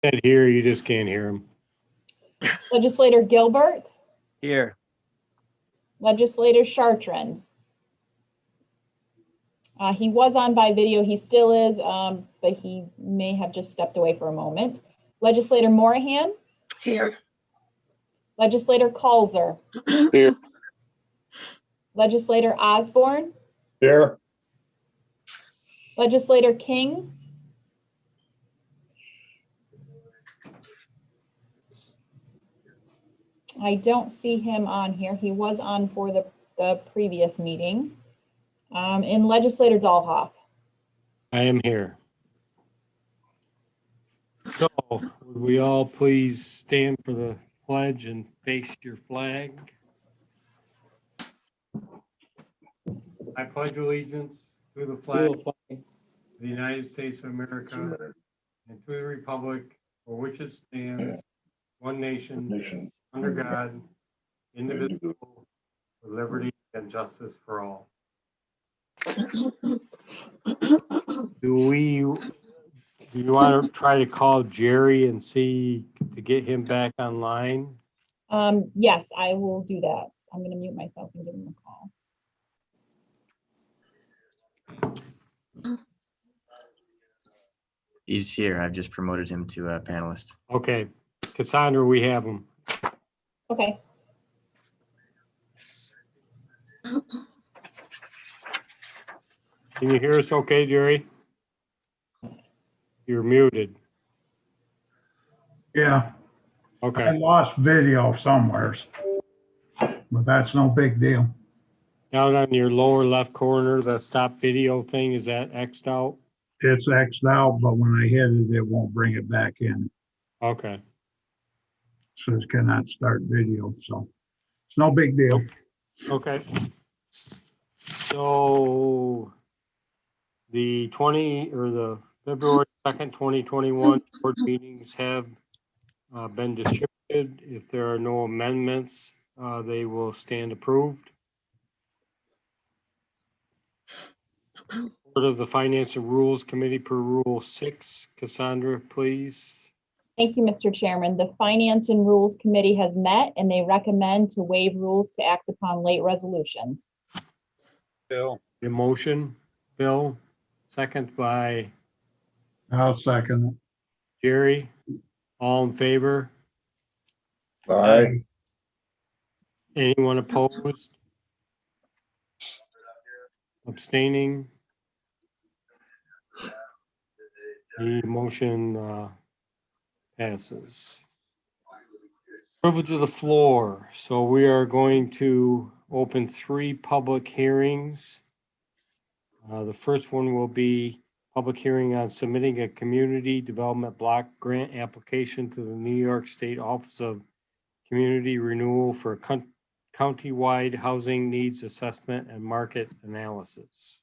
Said here, you just can't hear him. Legislator Gilbert, Here. Legislator Chartrand. He was on by video, he still is, but he may have just stepped away for a moment. Legislator Morahan, Here. Legislator Kalzer, Here. Legislator Osborne, Here. Legislator King, I don't see him on here. He was on for the previous meeting. And Legislator Dahlhoff. I am here. So would we all please stand for the pledge and face your flag? I pledge allegiance to the flag of the United States of America and to the republic for which it stands, one nation, under God, indivisible, with liberty and justice for all. Do you want to try to call Jerry and see to get him back online? Yes, I will do that. I'm going to mute myself and give him a call. He's here. I've just promoted him to a panelist. Okay, Cassandra, we have him. Okay. Can you hear us okay, Jerry? You're muted. Yeah, I Okay. lost video somewhere, but that's no big deal. Down on your lower left corner, the stop video thing, is that X'd out? It's X'd out, but when I hit it, it won't bring it back in. Okay. Says cannot start video, so it's no big deal. Okay. So the February 2nd, 2021 board meetings have been distributed. If there are no amendments, they will stand approved. Report of the Finance and Rules Committee per Rule 6. Cassandra, please. Thank you, Mr. Chairman. The Finance and Rules Committee has met and they recommend to waive rules to act upon late resolutions. Bill. The motion, Bill, second by I'll second Jerry. All in favor? it. Aye. Anyone opposed? Abstaining? The motion passes. Privilege of the floor. So we are going to open 3 public hearings. The first one will be public hearing on submitting a community development block grant application to the New York State Office of Community Renewal for a countywide housing needs assessment and market analysis.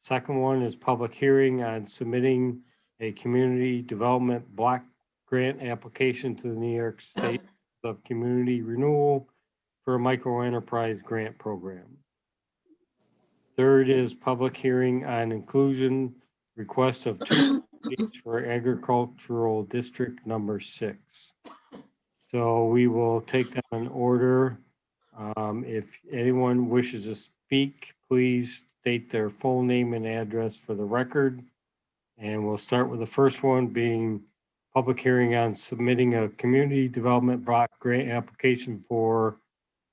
Second one is public hearing on submitting a community development block grant application to the New York State of Community Renewal for a microenterprise grant program. Third is public hearing on inclusion request of 2 for agricultural district number 6. So we will take them in order. If anyone wishes to speak, please state their full name and address for the record. And we'll start with the first one being public hearing on submitting a community development block grant application for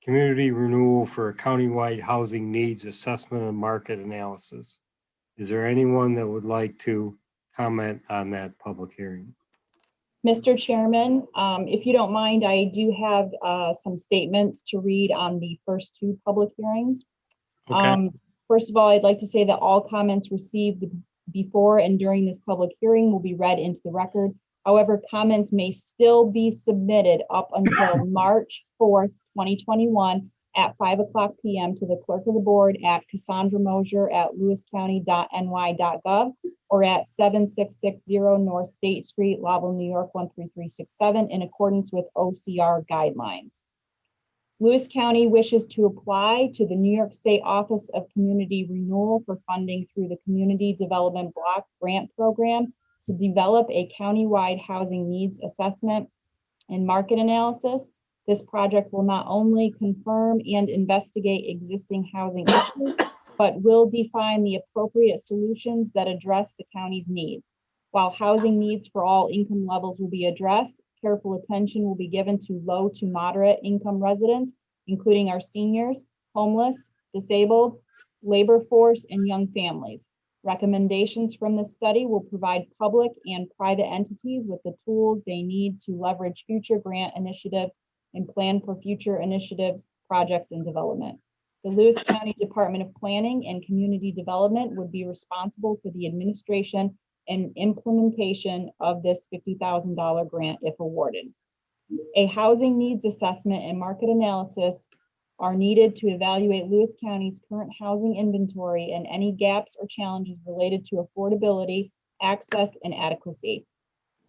community renewal for a countywide housing needs assessment and market analysis. Is there anyone that would like to comment on that public hearing? Mr. Chairman, if you don't mind, I do have some statements to read on the first 2 public hearings. Okay. First of all, I'd like to say that all comments received before and during this public hearing will be read into the record. However, comments may still be submitted up until March 4th, 2021 at 5:00 p.m. to the clerk of the board at cassandramoser@lewiscounty.ny.gov or at 7660 North State Street, Lowell, New York 13367 in accordance with OCR guidelines. Lewis County wishes to apply to the New York State Office of Community Renewal for funding through the Community Development Block Grant Program to develop a countywide housing needs assessment and market analysis. This project will not only confirm and investigate existing housing issues, but will define the appropriate solutions that address the county's needs. While housing needs for all income levels will be addressed, careful attention will be given to low to moderate income residents, including our seniors, homeless, disabled, labor force, and young families. Recommendations from this study will provide public and private entities with the tools they need to leverage future grant initiatives and plan for future initiatives, projects, and development. The Lewis County Department of Planning and Community Development would be responsible for the administration and implementation of this $50,000 grant if awarded. A housing needs assessment and market analysis are needed to evaluate Lewis County's current housing inventory and any gaps or challenges related to affordability, access, and adequacy.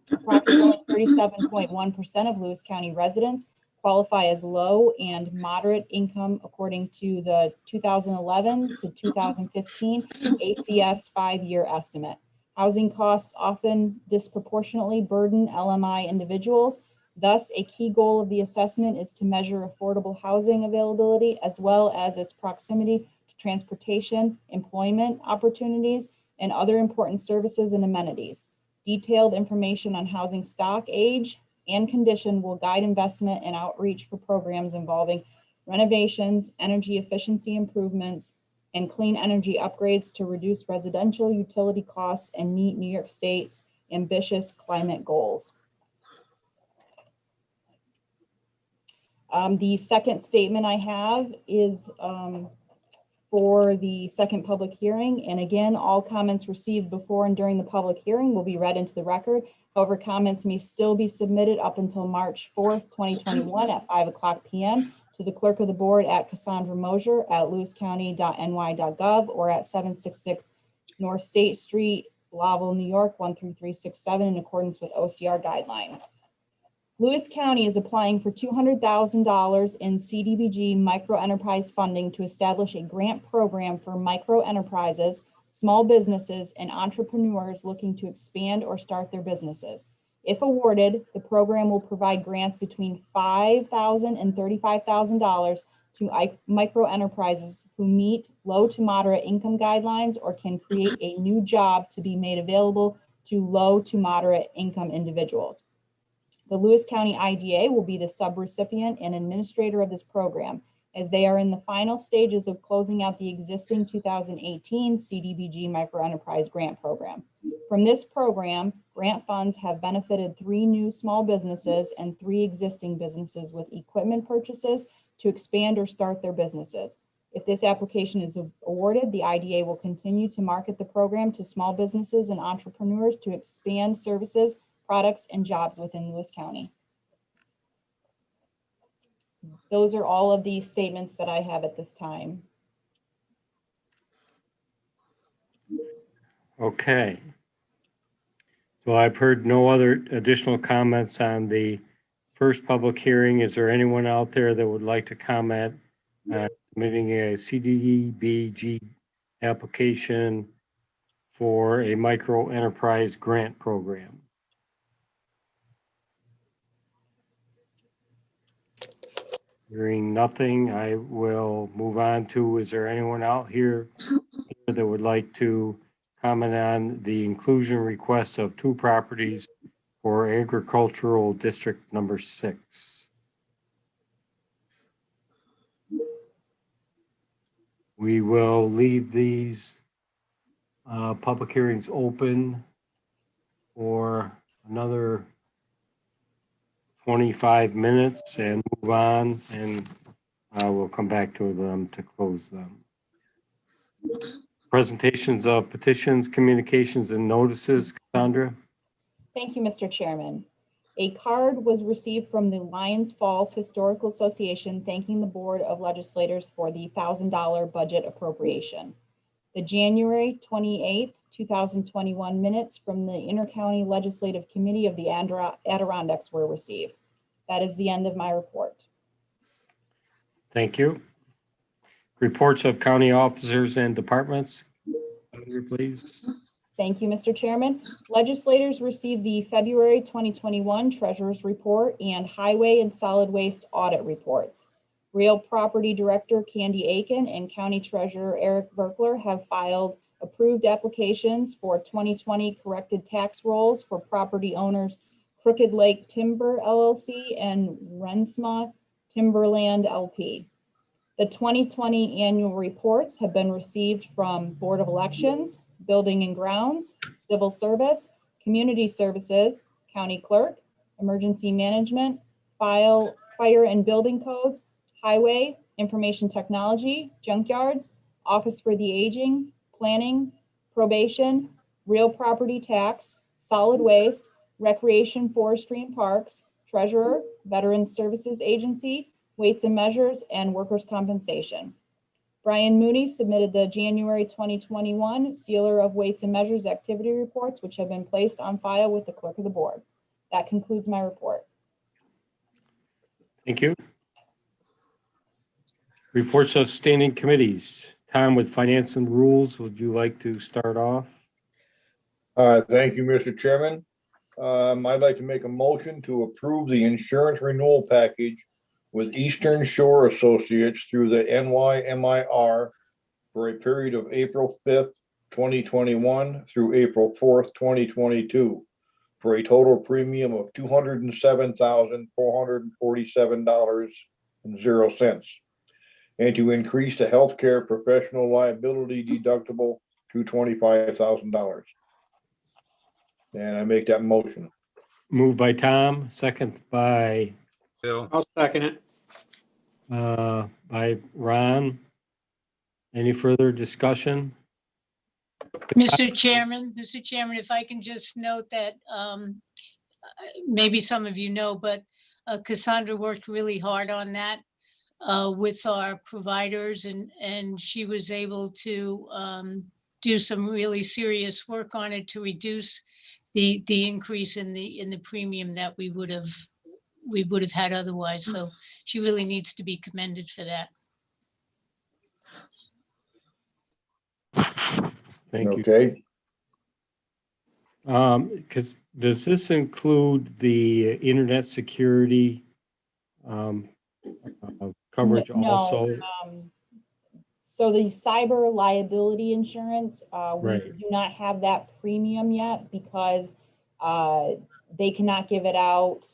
Approximately 37.1% of Lewis County residents qualify as low and moderate income according to the 2011 to 2015 ACS 5-year estimate. Housing costs often disproportionately burden LMI individuals. Thus, a key goal of the assessment is to measure affordable housing availability as well as its proximity to transportation, employment opportunities, and other important services and amenities. Detailed information on housing stock, age, and condition will guide investment and outreach for programs involving renovations, energy efficiency improvements, and clean energy upgrades to reduce residential utility costs and meet New York State's ambitious climate goals. The second statement I have is for the second public hearing. And again, all comments received before and during the public hearing will be read into the record. However, comments may still be submitted up until March 4th, 2021 at 5:00 p.m. to the clerk of the board at Cassandra Mosier at lewiscounty.ny.gov or at 766 North State Street, Blavel, New York, 13367 in accordance with OCR guidelines. Lewis County is applying for $200,000 in CDBG microenterprise funding to establish a grant program for microenterprises, small businesses, and entrepreneurs looking to expand or start their businesses. If awarded, the program will provide grants between $5,000 and $35,000 to microenterprises who meet low to moderate income guidelines or can create a new job to be made available to low to moderate income individuals. The Lewis County IDA will be the subrecipient and administrator of this program, as they are in the final stages of closing out the existing 2018 CDBG Microenterprise Grant Program. From this program, grant funds have benefited 3 new small businesses and 3 existing businesses with equipment purchases to expand or start their businesses. If this application is awarded, the IDA will continue to market the program to small businesses and entrepreneurs to expand services, products, and jobs within Lewis County. Those are all of the statements that I have at this time. Okay. So I've heard no other additional comments on the first public hearing. Is there anyone out there that would like to comment on submitting a CDBG application for a micro enterprise grant program? Hearing nothing, I will move on to, is there anyone out here that would like to comment on the inclusion request of 2 properties for agricultural district number 6? We will leave these public hearings open for another 25 minutes and move on, and we'll come back to them to close them. Presentations of petitions, communications, and notices. Cassandra? Thank you, Mr. Chairman. A card was received from the Lions Falls Historical Association thanking the Board of Legislators for the $1,000 budget appropriation. The January 28th, 2021 minutes from the Intercounty Legislative Committee of the Adirondacks were received. That is the end of my report. Thank you. Reports of county officers and departments, please. Thank you, Mr. Chairman. Legislators received the February 2021 Treasurer's Report and Highway and Solid Waste Audit Reports. Real Property Director Candy Aiken and County Treasurer Eric Verkler have filed approved applications for 2020 corrected tax rolls for property owners Crooked Lake Timber LLC and Rensma Timberland LP. The 2020 annual reports have been received from Board of Elections, Building and Grounds, Civil Service, Community Services, County Clerk, Emergency Management, Fire and Building Codes, Highway, Information Technology, Junkyards, Office for the Aging, Planning, Probation, Real Property Tax, Solid Waste, Recreation, Forestry and Parks, Treasurer, Veterans Services Agency, Weights and Measures, and Workers' Compensation. Brian Mooney submitted the January 2021 Sealer of Weights and Measures activity reports, which have been placed on file with the clerk of the board. That concludes my report. Thank you. Reports of standing committees. Tom with Finance and Rules, would you like to start off? Thank you, Mr. Chairman. I'd like to make a motion to approve the insurance renewal package with Eastern Shore Associates through the NYMIR for a period of April 5th, 2021 through April 4th, 2022 for a total premium of $207,447.00, and to increase the healthcare professional liability deductible to $25,000. And I make that motion. Moved by Tom, second by Bill. I'll second it. by Ron. Any further discussion? Mr. Chairman, if I can just note that maybe some of you know, but Cassandra worked really hard on that with our providers, and she was able to do some really serious work on it to reduce the increase in the premium that we would have had otherwise. So she really needs to be commended for that. Thank you. Okay. Because does this include the internet security coverage No, also? So the cyber liability insurance, we Right. do not have that premium yet because they cannot give it out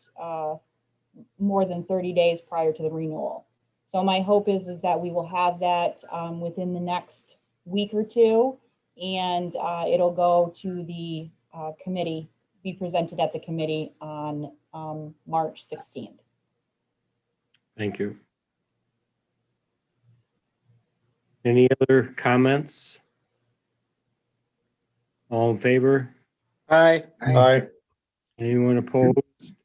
more than 30 days prior to the renewal. So my hope is that we will have that within the next week or two, and it'll go to the committee, be presented at the committee on March 16th. Thank you. Any other comments? All in favor? Aye. Aye. Anyone opposed?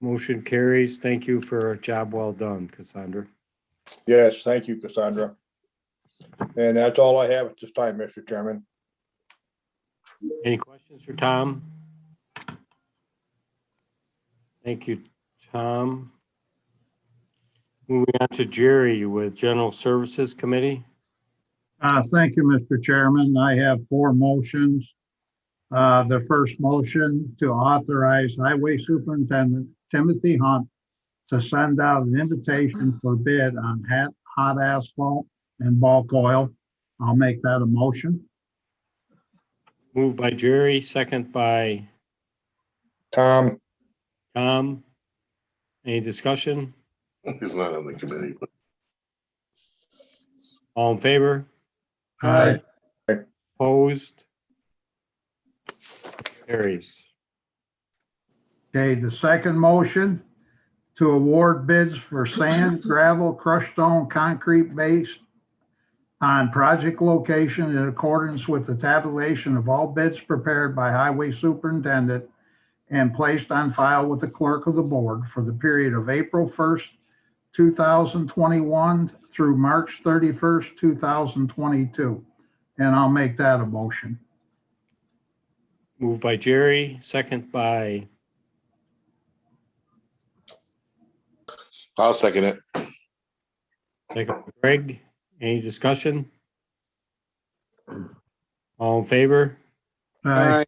Motion carries. Thank you for a job well done, Cassandra. Yes, thank you, Cassandra. And that's all I have at this time, Mr. Chairman. Any questions for Tom? Thank you, Tom. Moving on to Jerry with General Services Committee. Thank you, Mr. Chairman. I have 4 motions. The first motion to authorize Highway Superintendent Timothy Hunt to send out an invitation for bid on hot asphalt and bulk oil. I'll make that a motion. Moved by Jerry, second by Tom. Tom. Any discussion? He's not on the committee. All in favor? Aye. Opposed? Carries. Okay, the second motion to award bids for sand, gravel, crushed stone, concrete base on project location in accordance with the tabulation of all bids prepared by Highway Superintendent and placed on file with the clerk of the board for the period of April 1st, 2021 through March 31st, 2022. And I'll make that a motion. Moved by Jerry, second by I'll second it. Greg. Any discussion? All in favor? Aye.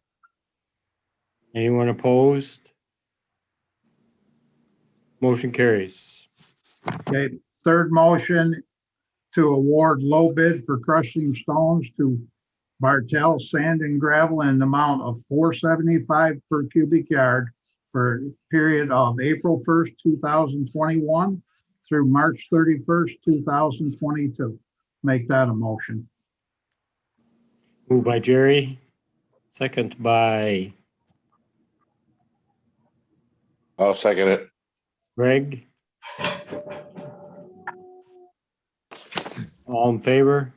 Anyone opposed? Motion carries. Okay, third motion to award low bid for crushing stones to Bartell Sand and Gravel in the amount of $4.75 per cubic yard for a period of April 1st, 2021 through March 31st, 2022. Make that a motion. Moved by Jerry, second by I'll second it. Greg. All in favor?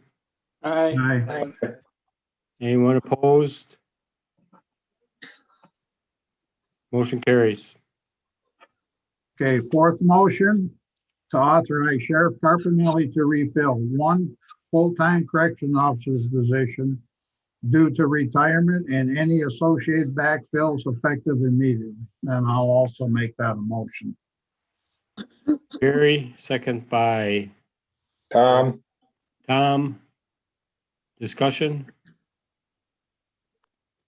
Aye. Aye. Anyone opposed? Motion carries. Okay, fourth motion to authorize Sheriff Carpinelli to refill one full-time correction officer's position due to retirement and any associated backfills effective immediately. And I'll also make that a motion. Jerry, second by Tom, Tom. Discussion?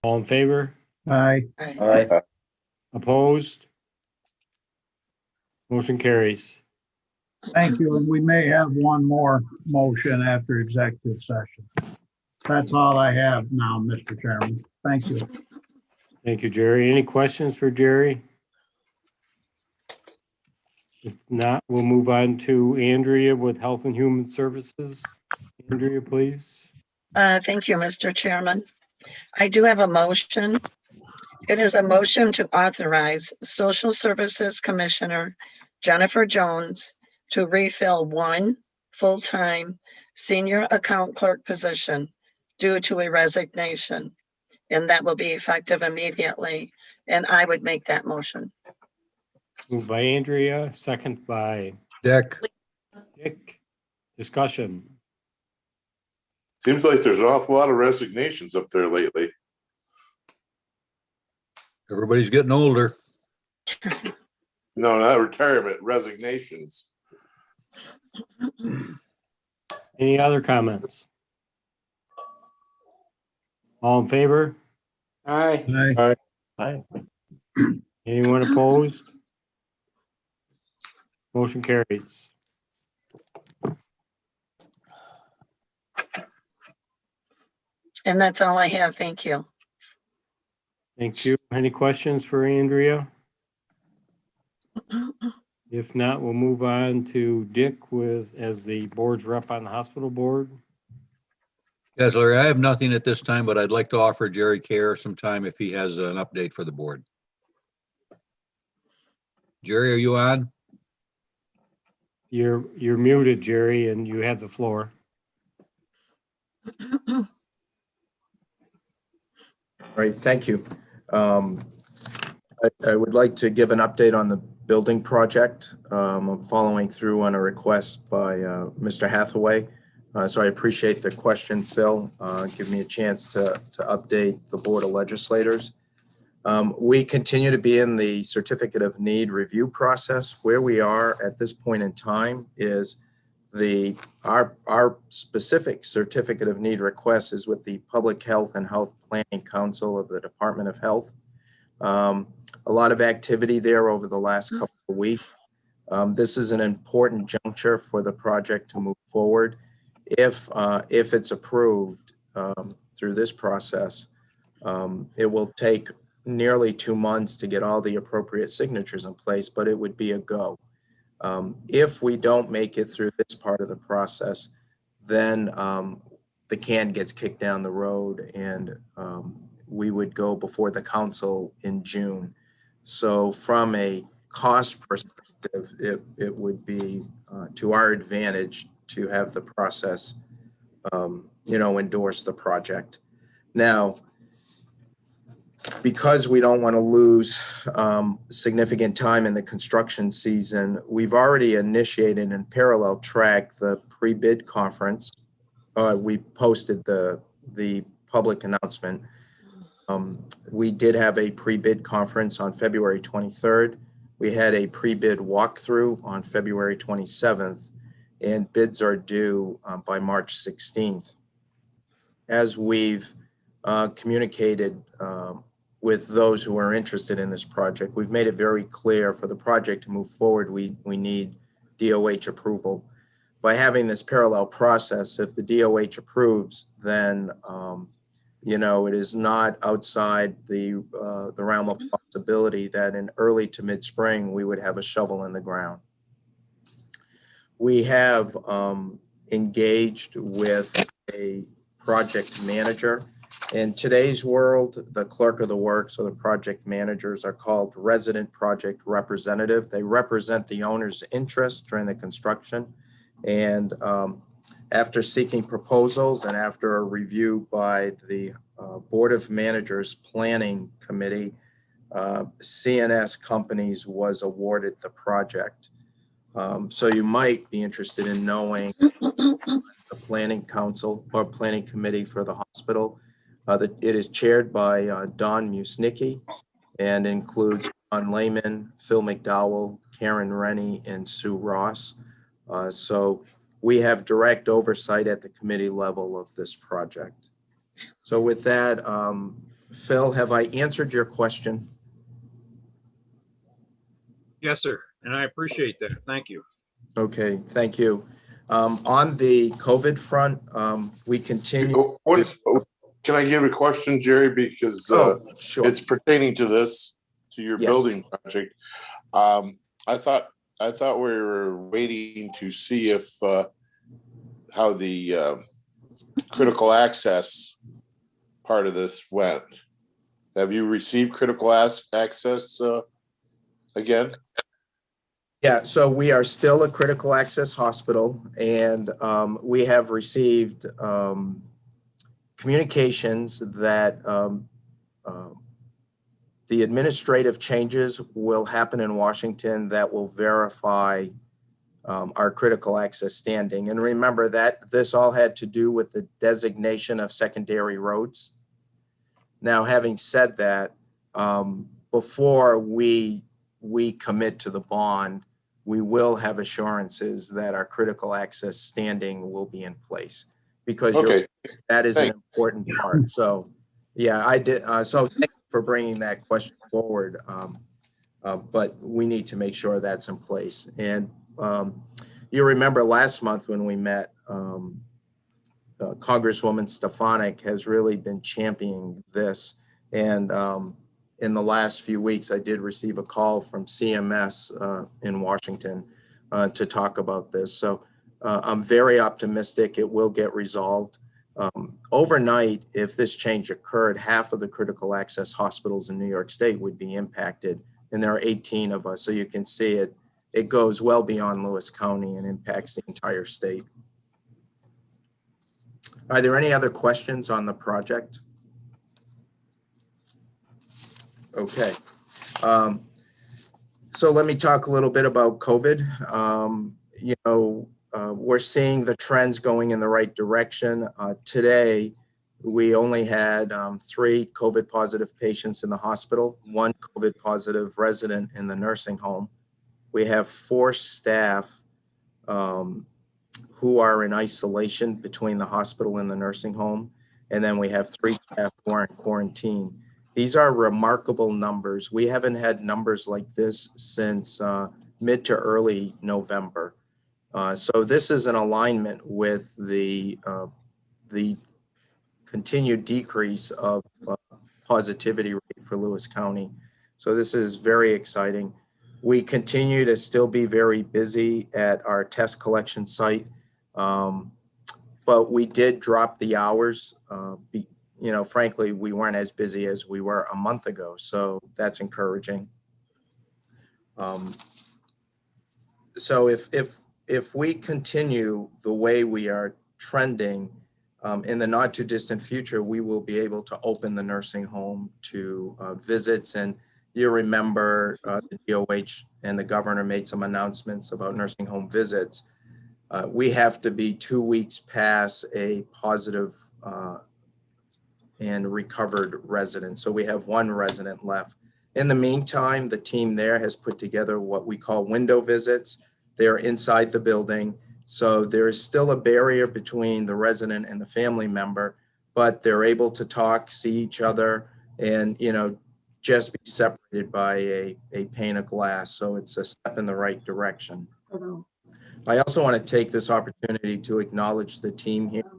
All in favor? Aye. aye. Opposed? Motion carries. Thank you, and we may have one more motion after executive session. That's all I have now, Mr. Chairman. Thank you. Thank you, Jerry. Any questions for Jerry? If not, we'll move on to Andrea with Health and Human Services. Andrea, please. Thank you, Mr. Chairman. I do have a motion. It is a motion to authorize Social Services Commissioner Jennifer Jones to refill one full-time senior account clerk position due to a resignation, and that will be effective immediately. And I would make that motion. Moved by Andrea, second by Dick, Dick. Discussion. Seems like there's an awful lot of resignations up there lately. everybody's getting older. No, not retirement, resignations. Any other comments? All in favor? Aye. Aye. Anyone opposed? Motion carries. And that's all I have. Thank you. Thank you. Any questions for Andrea? If not, we'll move on to Dick with, as the board's rep on the hospital board. Yes, Larry, I have nothing at this time, but I'd like to offer Jerry Care some time if he has an update for the board. Jerry, are you on? You're muted, Jerry, and you have the floor. Right, thank you. I would like to give an update on the building project. I'm following through on a request by Mr. Hathaway. So I appreciate the question, Phil. Give me a chance to update the Board of Legislators. We continue to be in the Certificate of Need review process. Where we are at this point in time is our specific Certificate of Need request is with the Public Health and Health Planning Council of the Department of Health. A lot of activity there over the last couple of weeks. This is an important juncture for the project to move forward. If it's approved through this process, it will take nearly 2 months to get all the appropriate signatures in place, but it would be a go. If we don't make it through this part of the process, then the can gets kicked down the road, and we would go before the council in June. So from a cost perspective, it would be to our advantage to have the process, endorse the project. Now, because we don't want to lose significant time in the construction season, we've already initiated in parallel track the pre-bid conference. We posted the public announcement. We did have a pre-bid conference on February 23rd. We had a pre-bid walkthrough on February 27th, and bids are due by March 16th. as we've communicated with those who are interested in this project, we've made it very clear for the project to move forward, we need DOH approval. By having this parallel process, if the DOH approves, then it is not outside the realm of possibility that in early to mid-spring, we would have a shovel in the ground. We have engaged with a project manager. In today's world, the clerk of the works or the project managers are called resident project representative. They represent the owner's interest during the construction. And after seeking proposals and after a review by the Board of Managers Planning Committee, CNS Companies was awarded the project. So you might be interested in knowing the Planning Council or Planning Committee for the hospital. It is chaired by Don Musnicki and includes John Lehman, Phil McDowell, Karen Rennie, and Sue Ross. So we have direct oversight at the committee level of this project. So with that, Phil, have I answered your question? Yes, sir. And I appreciate that. Thank you. Okay, thank you. On the COVID front, we continue. Can I give a question, Jerry? Because sure. it's pertaining to this, to your building project. I thought we were waiting to see if how the critical access part of this went. Have you received critical access again? Yeah, so we are still a critical access hospital, and we have received communications that the administrative changes will happen in Washington that will verify our critical access standing. And remember that this all had to do with the designation of secondary roads. Now, having said that, before we commit to the bond, we will have assurances that our critical access standing will be in place, because that is an important part. So, yeah, I did. So thank you for bringing that question forward. But we need to make sure that's in place. And you remember last month when we met, Congresswoman Stefanik has really been championing this. And in the last few weeks, I did receive a call from CMS in Washington to talk about this. So I'm very optimistic it will get resolved. Overnight, if this change occurred, half of the critical access hospitals in New York State would be impacted, and there are 18 of us. So you can see it goes well beyond Lewis County and impacts the entire state. Are there any other questions on the project? Okay. So let me talk a little bit about COVID. We're seeing the trends going in the right direction. Today, we only had 3 COVID positive patients in the hospital, 1 COVID positive resident in the nursing home. We have 4 staff who are in isolation between the hospital and the nursing home. And then we have 3 staff who are in quarantine. These are remarkable numbers. We haven't had numbers like this since mid to early November. So this is in alignment with the continued decrease of positivity rate for Lewis County. So this is very exciting. We continue to still be very busy at our test collection site, but we did drop the hours. Frankly, we weren't as busy as we were a month ago, so that's encouraging. So if we continue the way we are trending, in the not too distant future, we will be able to open the nursing home to visits. And you remember the DOH and the governor made some announcements about nursing home visits. We have to be 2 weeks past a positive and recovered resident. So we have 1 resident left. In the meantime, the team there has put together what we call window visits. They're inside the building. So there is still a barrier between the resident and the family member, but they're able to talk, see each other, and, just be separated by a pane of glass. So it's a step in the right direction. I also want to take this opportunity to acknowledge the team here.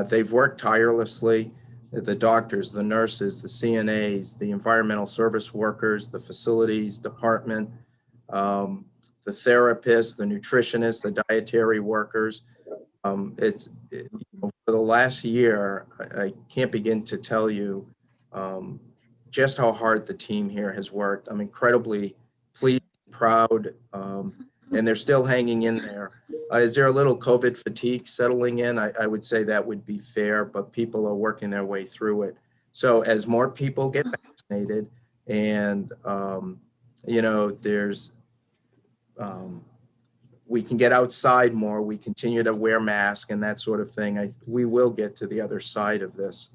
They've worked tirelessly, the doctors, the nurses, the CNAs, the environmental service workers, the facilities department, the therapists, the nutritionists, the dietary workers. For the last year, I can't begin to tell you just how hard the team here has worked. I'm incredibly pleased, proud, and they're still hanging in there. Is there a little COVID fatigue settling in? I would say that would be fair, but people are working their way through it. So as more people get vaccinated and, we can get outside more, we continue to wear masks and that sort of thing, we will get to the other side of this.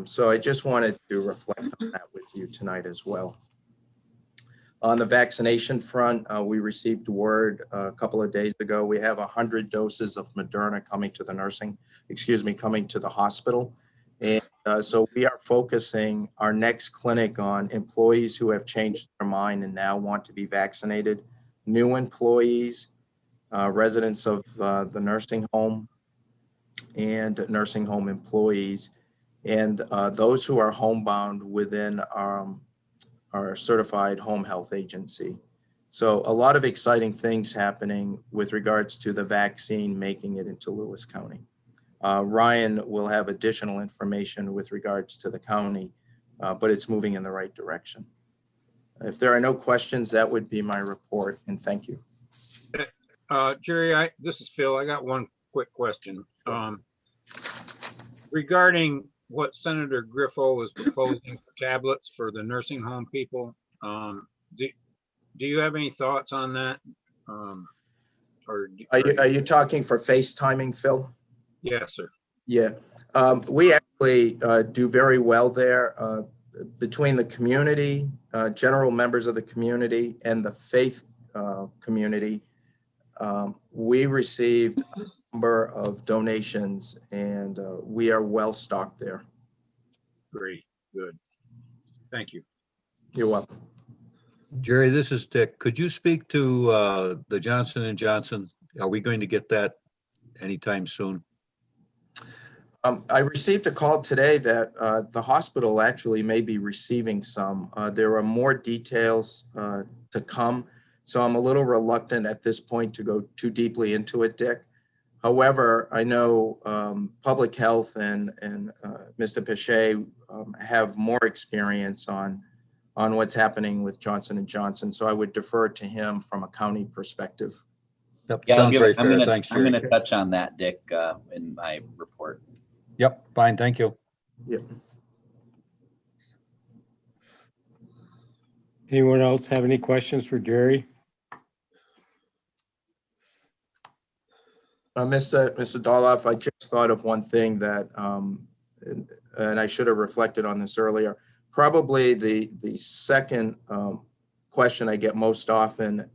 So I just wanted to reflect on that with you tonight as well. On the vaccination front, we received word a couple of days ago, we have 100 doses of Moderna coming to the hospital. And so we are focusing our next clinic on employees who have changed their mind and now want to be vaccinated, new employees, residents of the nursing home and nursing home employees, and those who are homebound within our certified home health agency. So a lot of exciting things happening with regards to the vaccine making it into Lewis County. Ryan will have additional information with regards to the county, but it's moving in the right direction. If there are no questions, that would be my report, and thank you. Jerry, this is Phil. I got one quick question. Regarding what Senator Griffo was proposing for tablets for the nursing home people, do you have any thoughts on that? Are you talking for FaceTiming, Phil? Yes, sir. Yeah, we actually do very well there between the community, general members of the community, and the faith community. We received a number of donations, and we are well stocked there. Great, good. Thank you. You're welcome. Jerry, this is Dick. Could you speak to the Johnson & Johnson? Are we going to get that anytime soon? I received a call today that the hospital actually may be receiving some. There are more details to come, so I'm a little reluctant at this point to go too deeply into it, Dick. However, I know public health and Mr. Pichet have more experience on what's happening with Johnson & Johnson, so I would defer to him from a county perspective. Yep, Yeah, sounds very fair. Thanks, I'm Jerry. going to touch on that, Dick, in my report. Yep, fine, thank you. Yep. Anyone else have any questions for Jerry? Mr. Doloff, I just thought of one thing that, and I should have reflected on this earlier. Probably the second question I get most often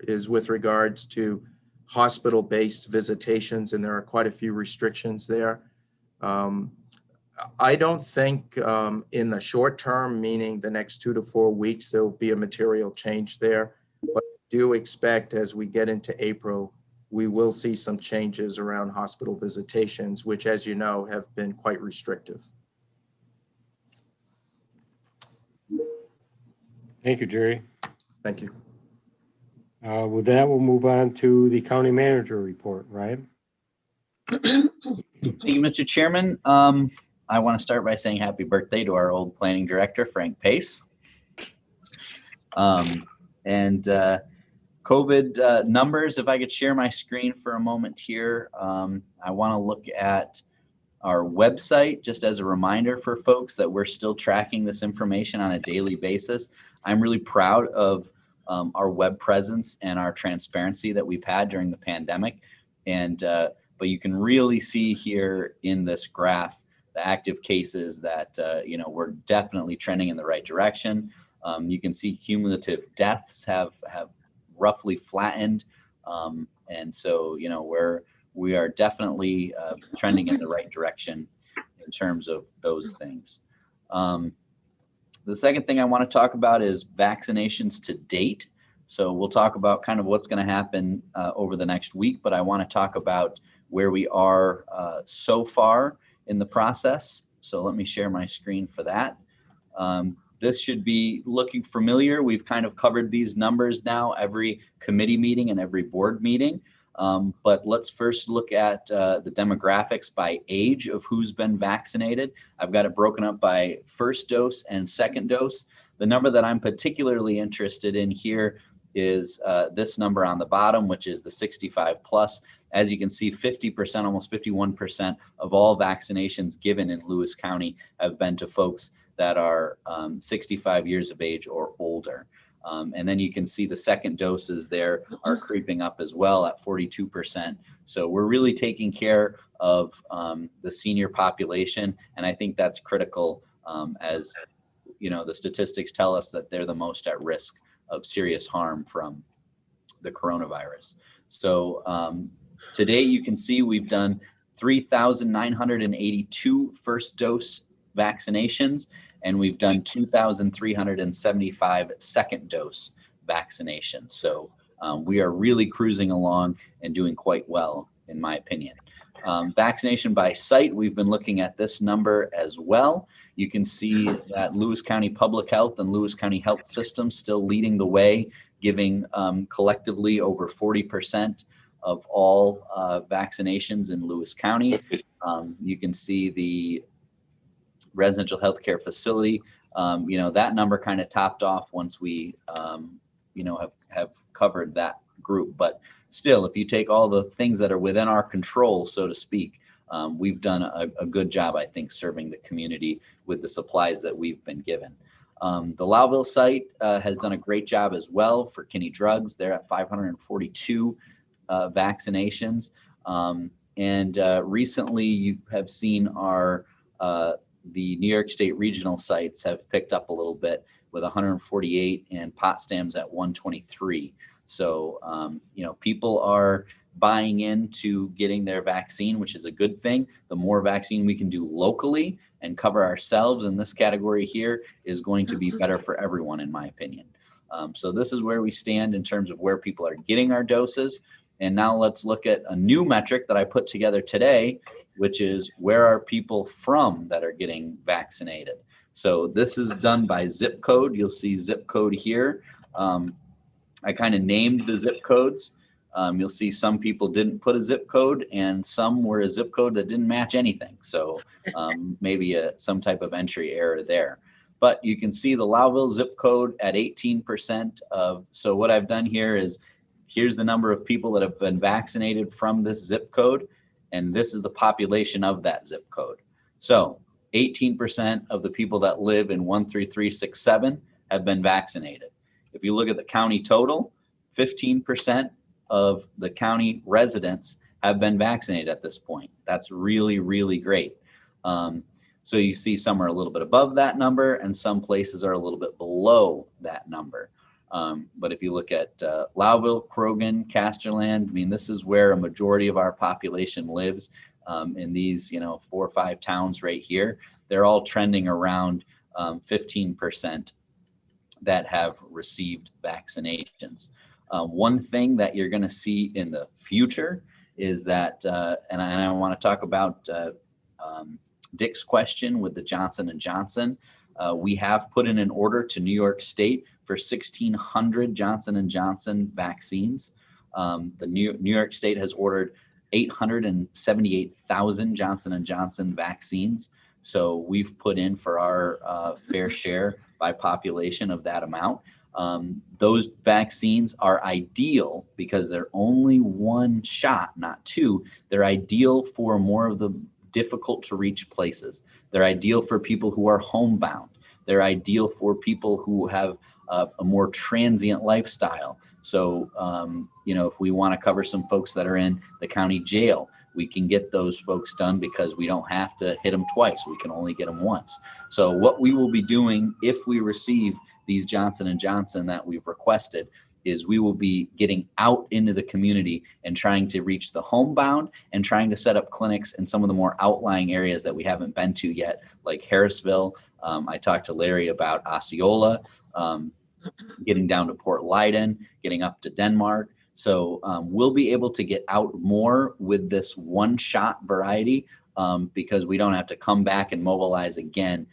is with regards to hospital-based visitations, and there are quite a few restrictions there. I don't think in the short term, meaning the next 2 to 4 weeks, there will be a material change there, but I do expect as we get into April, we will see some changes around hospital visitations, which, as you know, have been quite restrictive. Thank you, Jerry. Thank you. With that, we'll move on to the county manager report, right? Thank you, Mr. Chairman. I want to start by saying happy birthday to our old planning director, Frank Pace. COVID numbers, if I could share my screen for a moment here. I want to look at our website just as a reminder for folks that we're still tracking this information on a daily basis. I'm really proud of our web presence and our transparency that we've had during the pandemic. But you can really see here in this graph the active cases that we're definitely trending in the right direction. You can see cumulative deaths have roughly flattened, and so we are definitely trending in the right direction in terms of those things. The second thing I want to talk about is vaccinations to date. So we'll talk about kind of what's going to happen over the next week, but I want to talk about where we are so far in the process. So let me share my screen for that. This should be looking familiar. We've kind of covered these numbers now every committee meeting and every board meeting. But let's first look at the demographics by age of who's been vaccinated. I've got it broken up by first dose and second dose. The number that I'm particularly interested in here is this number on the bottom, which is the 65 plus. As you can see, 50%, almost 51% of all vaccinations given in Lewis County have been to folks that are 65 years of age or older. And then you can see the second doses there are creeping up as well at 42%. So we're really taking care of the senior population. And I think that's critical as you know, the statistics tell us that they're the most at risk of serious harm from the coronavirus. So today you can see we've done 3,982 first dose vaccinations, and we've done 2,375 second dose vaccinations. So we are really cruising along and doing quite well, in my opinion. Vaccination by site, we've been looking at this number as well. You can see that Lewis County Public Health and Lewis County Health System still leading the way, giving collectively over 40% of all vaccinations in Lewis County. You can see the residential healthcare facility, you know, that number kind of topped off once we, you know, have covered that group. But still, if you take all the things that are within our control, so to speak, we've done a good job, I think, serving the community with the supplies that we've been given. The Lowville site has done a great job as well for Kinney Drugs. They're at 542 vaccinations. And recently you have seen our the New York State regional sites have picked up a little bit with 148 and Potsdam's at 123. So, you know, people are buying into getting their vaccine, which is a good thing. The more vaccine we can do locally and cover ourselves in this category here is going to be better for everyone, in my opinion. So this is where we stand in terms of where people are getting our doses. And now let's look at a new metric that I put together today, which is where are people from that are getting vaccinated. So this is done by zip code. You'll see zip code here. I kind of named the zip codes. You'll see some people didn't put a zip code and some were a zip code that didn't match anything. So maybe some type of entry error there. But you can see the Lowville zip code at 18% of, so what I've done here is, here's the number of people that have been vaccinated from this zip code, and this is the population of that zip code. So 18% of the people that live in 13367 have been vaccinated. If you look at the county total, 15% of the county residents have been vaccinated at this point. That's really, really great. So you see some are a little bit above that number and some places are a little bit below that number. But if you look at Lowville, Croghan, Casterland, I mean, this is where a majority of our population lives in these, you know, 4 or 5 towns right here. They're all trending around 15% that have received vaccinations. One thing that you're going to see in the future is that, and I want to talk about Dick's question with the Johnson & Johnson. We have put in an order to New York State for 1,600 Johnson & Johnson vaccines. The New York State has ordered 878,000 Johnson & Johnson vaccines. So we've put in for our fair share by population of that amount. Those vaccines are ideal because they're only 1 shot, not 2. They're ideal for more of the difficult to reach places. They're ideal for people who are homebound. They're ideal for people who have a more transient lifestyle. So, you know, if we want to cover some folks that are in the county jail, we can get those folks done because we don't have to hit them twice. We can only get them once. So what we will be doing if we receive these Johnson & Johnson that we've requested is we will be getting out into the community and trying to reach the homebound and trying to set up clinics in some of the more outlying areas that we haven't been to yet, like Harrisville. I talked to Larry about Osceola, getting down to Port Leiden, getting up to Denmark. So we'll be able to get out more with this one-shot variety because we don't have to come back and mobilize again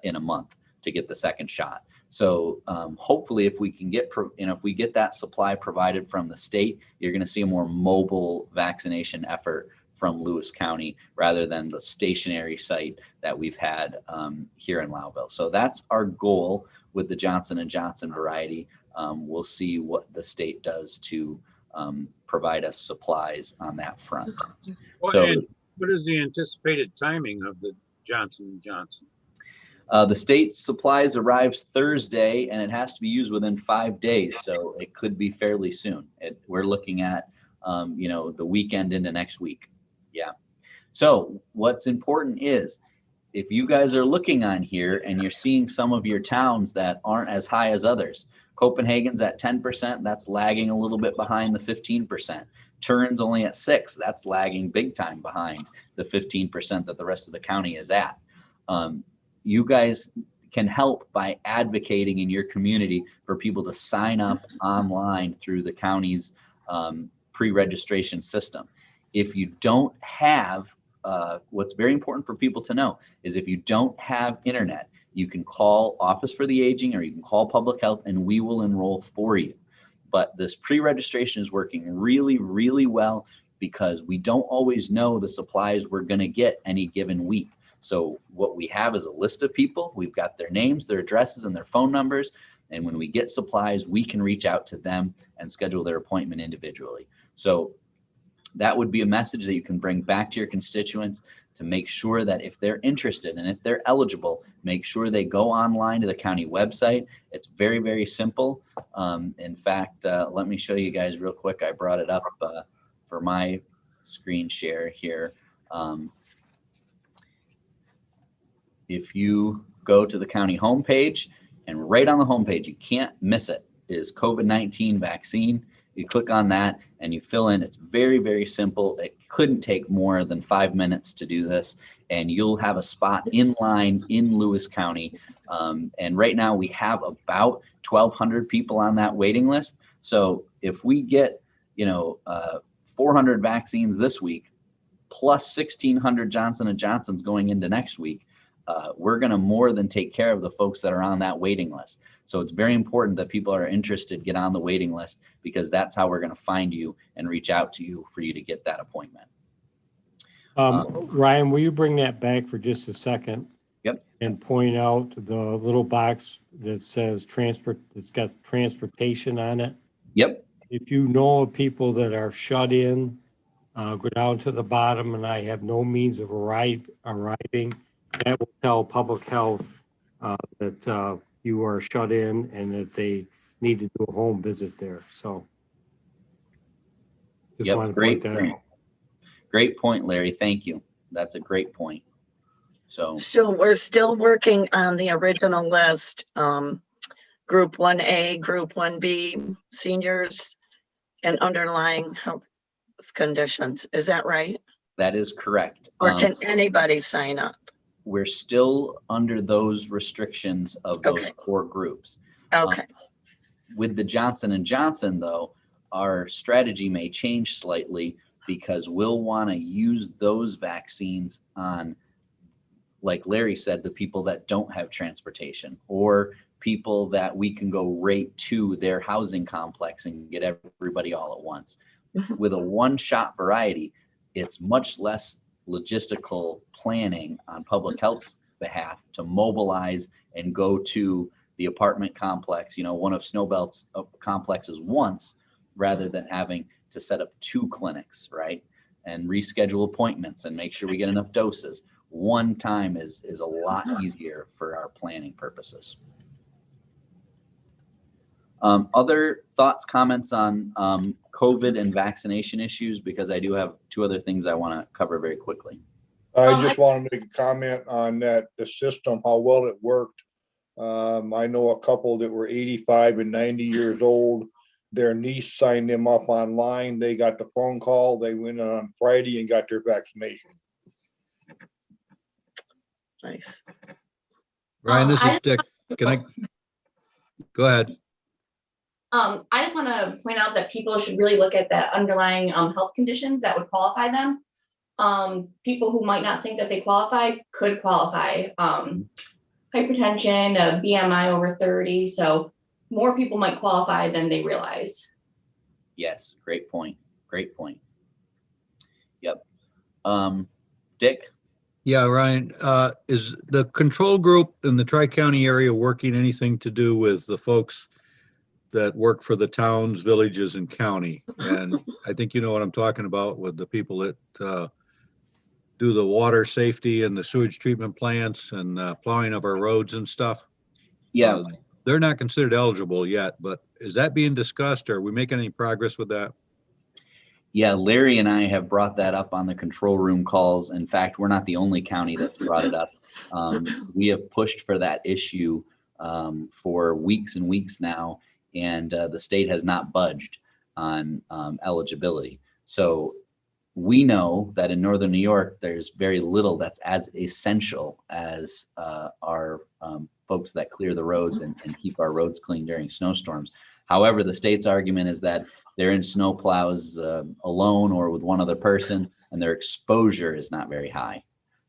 in a month to get the second shot. So hopefully if we can get, if we get that supply provided from the state, you're going to see a more mobile vaccination effort from Lewis County rather than the stationary site that we've had here in Lowville. So that's our goal with the Johnson & Johnson variety. We'll see what the state does to provide us supplies on that front. And what is the anticipated timing of the Johnson & Johnson? The state supplies arrives Thursday and it has to be used within 5 days. So it could be fairly soon. We're looking at, the weekend into next week. Yeah. So what's important is if you guys are looking on here and you're seeing some of your towns that aren't as high as others, Copenhagen's at 10%, that's lagging a little bit behind the 15%. Turin's only at 6%, that's lagging big time behind the 15% that the rest of the county is at. You guys can help by advocating in your community for people to sign up online through the county's pre-registration system. If you don't have, what's very important for people to know is if you don't have internet, you can call Office for the Aging or you can call Public Health and we will enroll for you. But this pre-registration is working really, really well because we don't always know the supplies we're going to get any given week. So what we have is a list of people. We've got their names, their addresses, and their phone numbers. And when we get supplies, we can reach out to them and schedule their appointment individually. So that would be a message that you can bring back to your constituents to make sure that if they're interested and if they're eligible, make sure they go online to the county website. It's very, very simple. In fact, let me show you guys real quick. I brought it up for my screen share here. If you go to the county homepage and right on the homepage, you can't miss it, is COVID-19 vaccine. You click on that and you fill in. It's very, very simple. It couldn't take more than 5 minutes to do this. And you'll have a spot in line in Lewis County. And right now we have about 1,200 people on that waiting list. So if we get, 400 vaccines this week, plus 1,600 Johnson & Johnsons going into next week, we're going to more than take care of the folks that are on that waiting list. So it's very important that people are interested, get on the waiting list, because that's how we're going to find you and reach out to you for you to get that appointment. Ryan, will you bring that back for just a second? Yep. And point out the little box that says it's got transportation on it. Yep. If you know of people that are shut in, go down to the bottom and I have no means of arriving, that will tell Public Health that you are shut in and that they need to do a home visit there. So just want to point that out. Great point, Larry. Thank you. That's a great point. So we're still working on the original list, Group 1A, Group 1B, seniors and underlying health conditions. Is that right? that is correct. Or can anybody sign up? We're still under those restrictions of those Okay. core groups. Okay. With the Johnson & Johnson, though, our strategy may change slightly because we'll want to use those vaccines on, like Larry said, the people that don't have transportation or people that we can go right to their housing complex and get everybody all at once. Mhm. With a one-shot variety, it's much less logistical planning on public health's behalf to mobilize and go to the apartment complex, one of Snowbelt's complexes once, rather than having to set up 2 clinics, right? And reschedule appointments and make sure we get enough doses. One time is a lot easier for our planning purposes. Other thoughts, comments on COVID and vaccination issues, because I do have 2 other things I want to cover very quickly. I just want to make a comment on that, the system, how well it worked. I know a couple that were 85 and 90 years old their niece signed them up online. They got the phone call. They went in on Friday and got their vaccination. Nice. Ryan, this is Dick. Can I? Go ahead. I just want to point out that people should really look at the underlying health conditions that would qualify them. People who might not think that they qualify could qualify. Hypertension, a BMI over 30. So more people might qualify than they realize. Yes, great point. Great point. Yep. Dick? Yeah, Ryan, is the control group in the Tri-County area working anything to do with the folks that work for the towns, villages, and county? And I think you know what I'm talking about with the people that do the water safety and the sewage treatment plants and plowing of our roads and stuff. Yeah. They're not considered eligible yet, but is that being discussed? Or are we making any progress with that? Yeah, Larry and I have brought that up on the control room calls. In fact, we're not the only county that's brought it up. We have pushed for that issue for weeks and weeks now, and the state has not budged on eligibility. So we know that in Northern New York, there's very little that's as essential as our folks that clear the roads and keep our roads clean during snowstorms. However, the state's argument is that they're in snow plows alone or with one other person, and their exposure is not very high.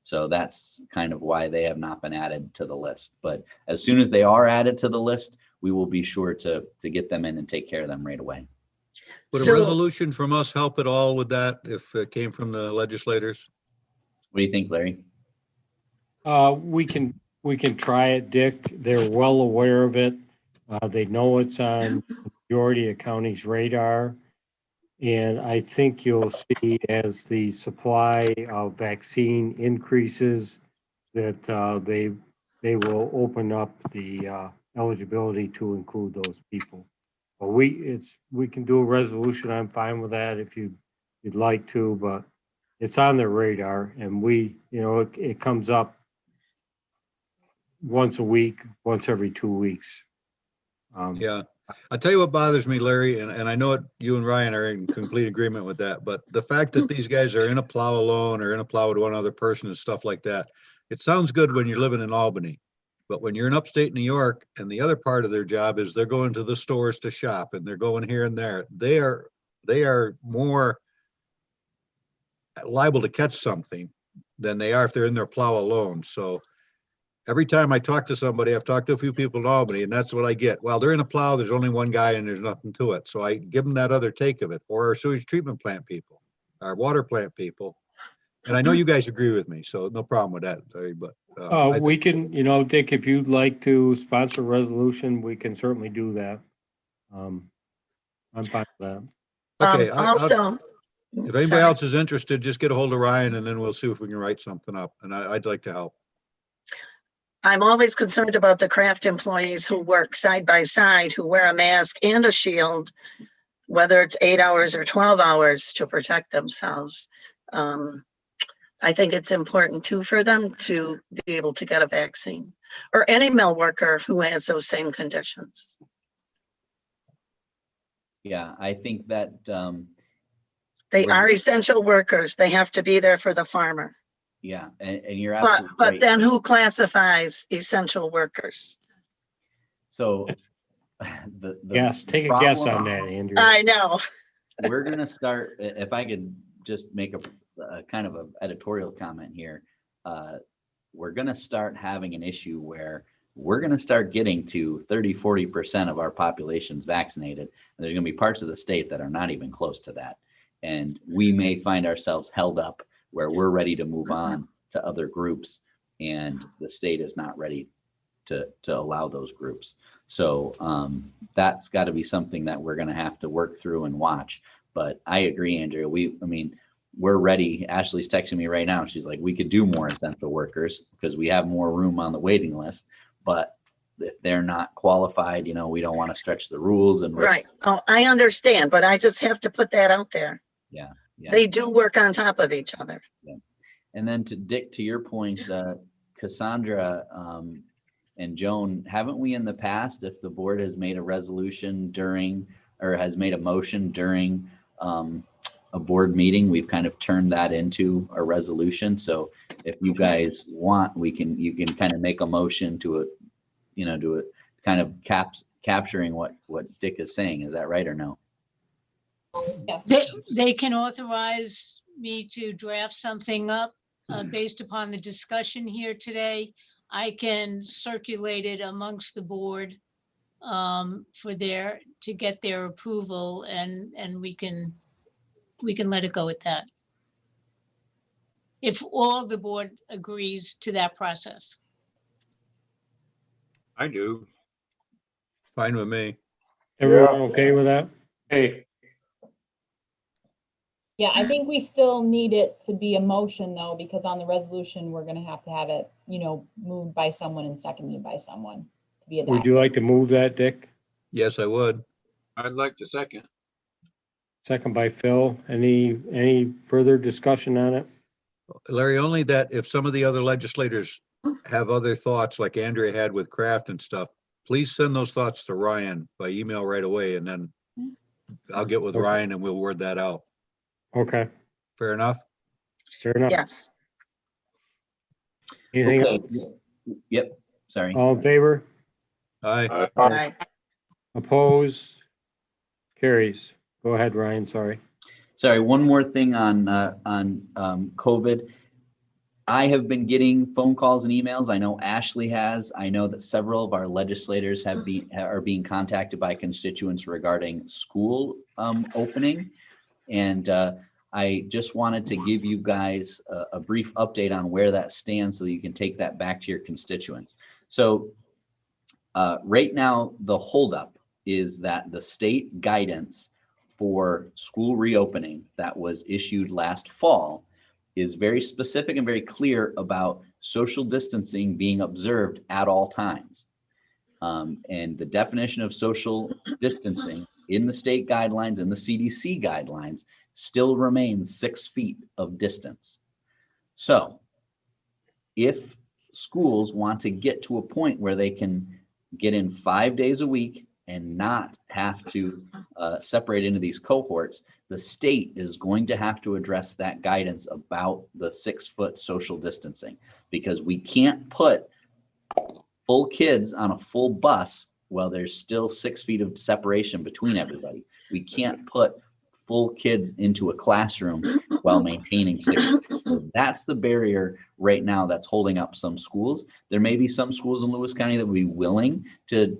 So that's kind of why they have not been added to the list. But as soon as they are added to the list, we will be sure to get them in and take care of them right away. Would a resolution from us help at all with that if it came from the legislators? What do you think, Larry? We can try it, Dick. They're well aware of it. They know it's on the majority of counties' radar. And I think you'll see as the supply of vaccine increases that they will open up the eligibility to include those people. But we can do a resolution. I'm fine with that if you'd like to, but it's on their radar, and it comes up once a week, once every 2 weeks. Yeah, I'll tell you what bothers me, Larry, and I know you and Ryan are in complete agreement with that, but the fact that these guys are in a plow alone or in a plow with one other person and stuff like that, it sounds good when you're living in Albany, but when you're in upstate New York and the other part of their job is they're going to the stores to shop and they're going here and there, they are more liable to catch something than they are if they're in their plow alone. So every time I talk to somebody, I've talked to a few people in Albany, and that's what I get. Well, they're in a plow, there's only one guy and there's nothing to it. So I give them that other take of it, or our sewage treatment plant people, our water plant people. And I know you guys agree with me, so no problem with that, Larry, but. We can, Dick, if you'd like to sponsor a resolution, we can certainly do that. I'm fine with that. Okay. Also, if anybody else is interested, just get a hold of Ryan and then we'll see if we can write something up. And I'd like to help. I'm always concerned about the craft employees who work side by side, who wear a mask and a shield, whether it's 8 hours or 12 hours to protect themselves. I think it's important too for them to be able to get a vaccine, or any mill worker who has those same conditions. Yeah, I think that they are essential workers. They have to be there for the farmer. Yeah, and you're absolutely But right. then who classifies essential workers? So Yes, take a guess on that, Andrew. I know. We're gonna start, if I could just make a kind of an editorial comment here. We're gonna start having an issue where we're gonna start getting to 30–40% of our population's vaccinated. And there's gonna be parts of the state that are not even close to that. And we may find ourselves held up where we're ready to move on to other groups, and the state is not ready to allow those groups. So that's got to be something that we're going to have to work through and watch. But I agree, Andrea. We're ready. Ashley's texting me right now. She's like, we could do more essential workers because we have more room on the waiting list. But if they're not qualified, we don't want to stretch the rules and risk. Right. Oh, I understand, but I just have to put that out there. Yeah. They do work on top of each other. Yeah. And then to Dick, to your point, Cassandra and Joan, haven't we in the past, if the board has made a resolution during or has made a motion during a board meeting, we've kind of turned that into a resolution. So if you guys want, you can kind of make a motion to it, to it kind of capturing what Dick is saying. Is that right or no? They can authorize me to draft something up based upon the discussion here today. I can circulate it amongst the board to get their approval, and we can let it go at that. If all the board agrees to that process. I do. Fine with me. Everyone okay with that? Hey, Yeah, I think we still need it to be a motion though, because on the resolution, we're gonna have to have it, moved by someone and seconded by someone to be Would adopted. you like to move that, Dick? Yes, I would. I'd like to second. Second by Phil. Any further discussion on it? Larry, only that if some of the other legislators have other thoughts like Andrea had with Kraft and stuff, please send those thoughts to Ryan by email right away, and then I'll get with Okay. Ryan and we'll word that out. Okay, Fair enough? fair enough. Yes. Anything Okay. else? Yep. Sorry. All in favor? Aye. Aye. Opposed? Carries. Go ahead, Ryan, sorry. Sorry, one more thing on COVID. I have been getting phone calls and emails. I know Ashley has. I know that several of our legislators are being contacted by constituents regarding school opening. And I just wanted to give you guys a brief update on where that stands so that you can take that back to your constituents. So right now, the holdup is that the state guidance for school reopening that was issued last fall is very specific and very clear about social distancing being observed at all times. And the definition of social distancing in the state guidelines and the CDC guidelines still remains 6 feet of distance. So if schools want to get to a point where they can get in 5 days a week and not have to separate into these cohorts, the state is going to have to address that guidance about the 6 foot social distancing, because we can't put full kids on a full bus while there's still 6 feet of separation between everybody. We can't put full kids into a classroom while maintaining 6 feet. So that's the barrier right now that's holding up some schools. There may be some schools in Lewis County that would be willing to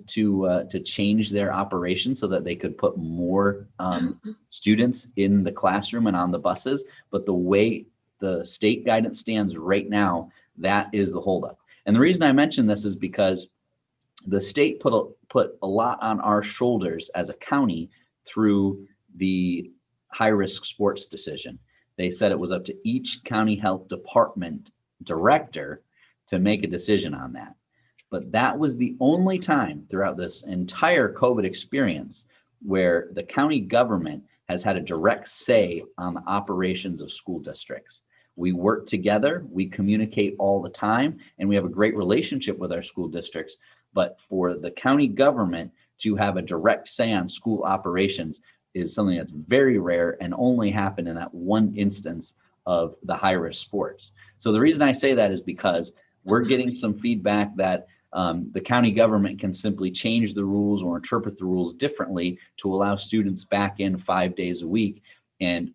change their operation so that they could put more students in the classroom and on the buses. But the way the state guidance stands right now, that is the holdup. And the reason I mention this is because the state put a lot on our shoulders as a county through the high-risk sports decision. They said it was up to each county health department director to make a decision on that. But that was the only time throughout this entire COVID experience where the county government has had a direct say on the operations of school districts. We work together, we communicate all the time, and we have a great relationship with our school districts. But for the county government to have a direct say on school operations is something that's very rare and only happened in that one instance of the high-risk sports. So the reason I say that is because we're getting some feedback that the county government can simply change the rules or interpret the rules differently to allow students back in 5 days a week. And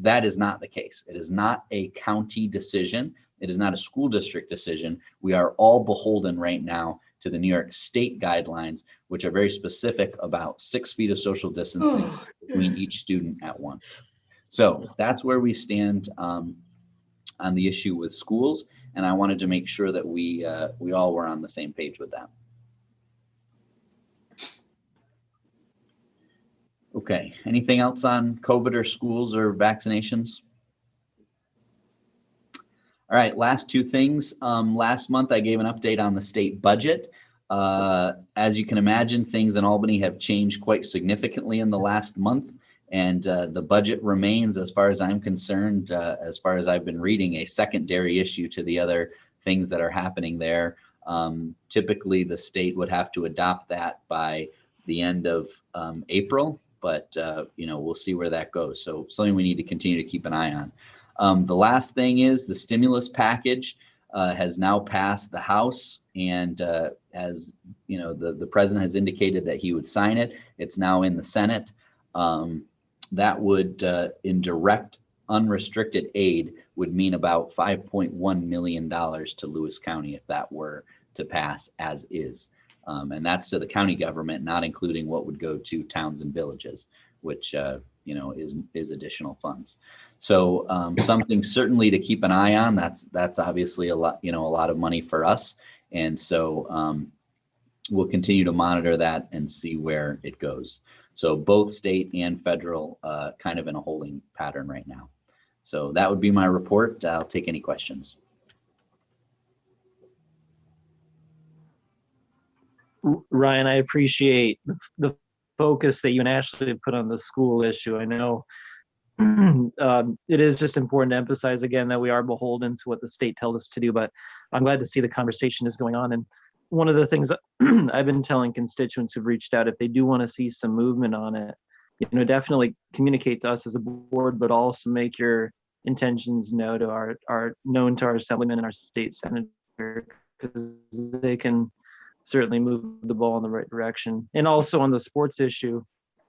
that is not the case. It is not a county decision. It is not a school district decision. We are all beholden right now to the New York State guidelines, which are very specific about 6 feet of social distancing between each student at once. So that's where we stand on the issue with schools. And I wanted to make sure that we all were on the same page with that. Okay, anything else on COVID or schools or vaccinations? All right, last two things. Last month, I gave an update on the state budget. As you can imagine, things in Albany have changed quite significantly in the last month. And the budget remains, as far as I'm concerned, as far as I've been reading, a secondary issue to the other things that are happening there. Typically, the state would have to adopt that by the end of April, but we'll see where that goes. So something we need to continue to keep an eye on. The last thing is the stimulus package has now passed the House, and as you know, the president has indicated that he would sign it. It's now in the Senate. That would, in direct unrestricted aid, would mean about $5.1 million to Lewis County if that were to pass as is. And that's to the county government, not including what would go to towns and villages, which is additional funds. So something certainly to keep an eye on. That's obviously a lot of money for us, and so we'll continue to monitor that and see where it goes. So both state and federal kind of in a holding pattern right now. So that would be my report. I'll take any questions. Ryan, I appreciate the focus that you and Ashley have put on the school issue. I know it is just important to emphasize again that we are beholden to what the state tells us to do, but I'm glad to see the conversation is going on. And one of the things that I've been telling constituents who've reached out, if they do want to see some movement on it, definitely communicate to us as a board, but also make your intentions known to our assemblyman and our state senator, because they can certainly move the ball in the right direction. And also on the sports issue,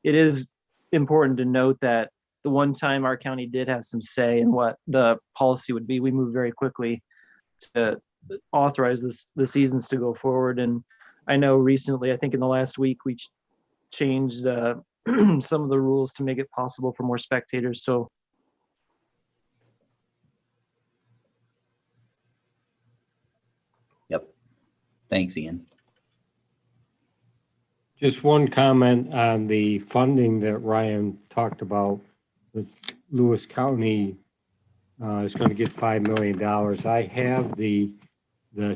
it is important to note that the one time our county did have some say in what the policy would be, we moved very quickly to authorize the seasons to go forward. And I know recently, I think in the last week, we changed some of the rules to make it possible for more spectators. So Yep. Thanks, Ian. Just one comment on the funding that Ryan talked about. With Lewis County is going to get $5 million. I have the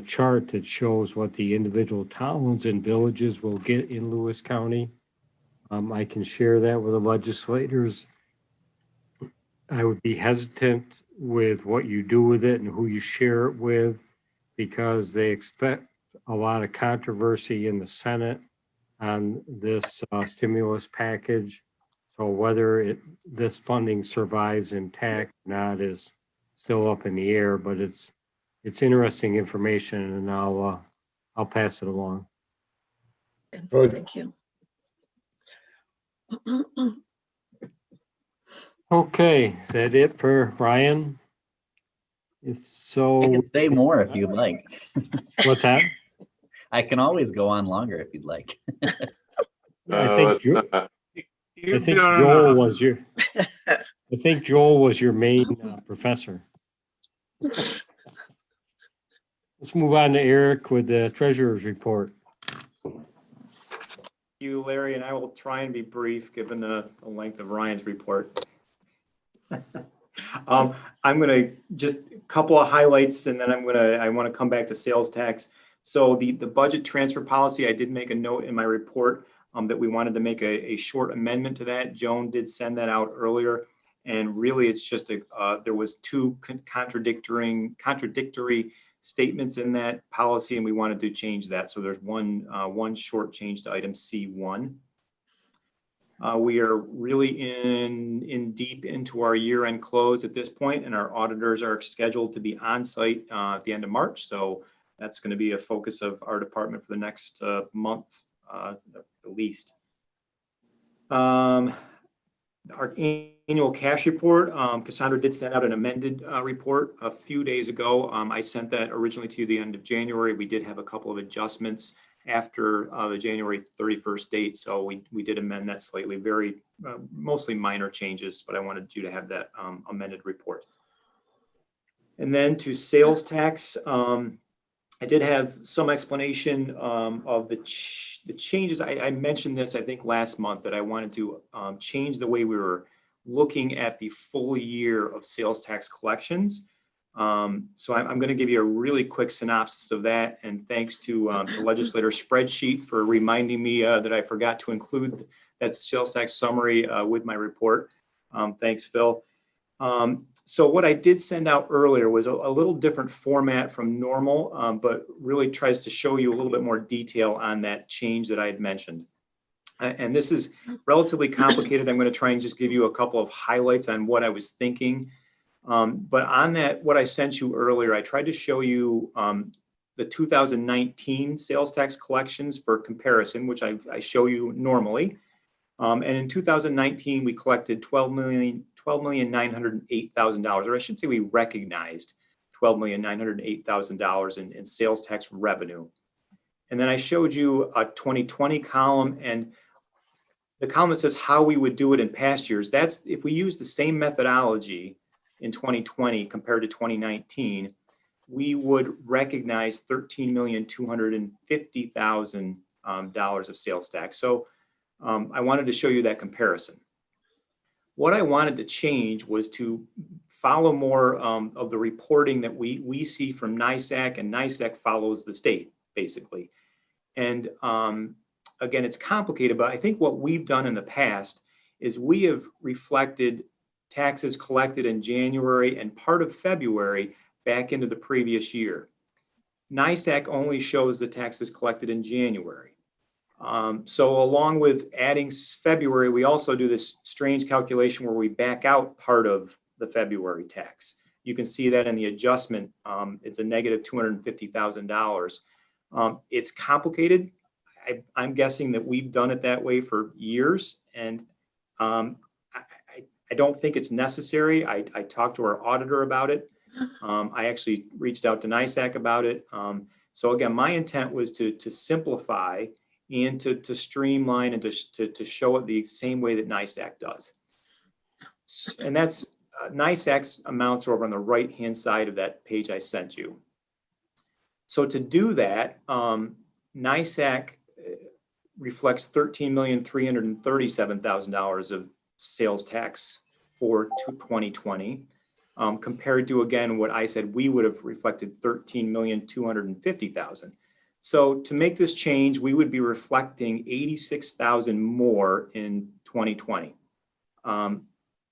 chart that shows what the individual towns and villages will get in Lewis County. I can share that with the legislators. I would be hesitant with what you do with it and who you share it with, because they expect a lot of controversy in the Senate on this stimulus package. So whether this funding survives intact or not is still up in the air, but it's interesting information, and I'll pass it along. Good. Thank you. Okay, is that it for Ryan? If I so, could say more if you'd like. what's that? I can always go on longer if you'd like. I think Joel was your main professor. Let's move on to Eric with the treasurer's report. You, Larry, and I will try and be brief given the length of Ryan's report. I'm going to just a couple of highlights, and then I want to come back to sales tax. So the budget transfer policy, I did make a note in my report that we wanted to make a short amendment to that. Joan did send that out earlier, and really it's just there was two contradictory statements in that policy, and we wanted to change that. So there's one short change to item C1. We are really in deep into our year-end close at this point, and our auditors are scheduled to be on site at the end of March. So that's going to be a focus of our department for the next month, at least. Our annual cash report, Cassandra did send out an amended report a few days ago. I sent that originally to the end of January. We did have a couple of adjustments after the January 31st date. So we did amend that slightly, very mostly minor changes, but I wanted you to have that amended report. And then to sales tax, I did have some explanation of the changes. I mentioned this, I think, last month, that I wanted to change the way we were looking at the full year of sales tax collections. So I'm going to give you a really quick synopsis of that. And thanks to the legislator spreadsheet for reminding me that I forgot to include that sales tax summary with my report. Thanks, Phil. So what I did send out earlier was a little different format from normal, but really tries to show you a little bit more detail on that change that I had mentioned. And this is relatively complicated. I'm going to try and just give you a couple of highlights on what I was thinking. But on that, what I sent you earlier, I tried to show you the 2019 sales tax collections for comparison, which I show you normally. And in 2019, we collected $12,908,000, or I should say we recognized $12,908,000 in sales tax revenue. And then I showed you a 2020 column, and the column that says how we would do it in past years. That's if we use the same methodology in 2020 compared to 2019, we would recognize $13,250,000 of sales tax. So I wanted to show you that comparison. What I wanted to change was to follow more of the reporting that we see from NISAC, and NISAC follows the state, basically. And again, it's complicated, but I think what we've done in the past is we have reflected taxes collected in January and part of February back into the previous year. NISAC only shows the taxes collected in January. So along with adding February, we also do this strange calculation where we back out part of the February tax. You can see that in the adjustment. It's a negative $250,000. It's complicated. I'm guessing that we've done it that way for years, and I don't think it's necessary. I talked to our auditor about it. I actually reached out to NISAC about it. So again, my intent was to simplify and to streamline and to show it the same way that NISAC does. And that's NISAC's amounts are over on the right-hand side of that page I sent you. So to do that, NISAC reflects $13,337,000 of sales tax for 2020, compared to, again, what I said we would have reflected $13,250,000. So to make this change, we would be reflecting $86,000 more in 2020.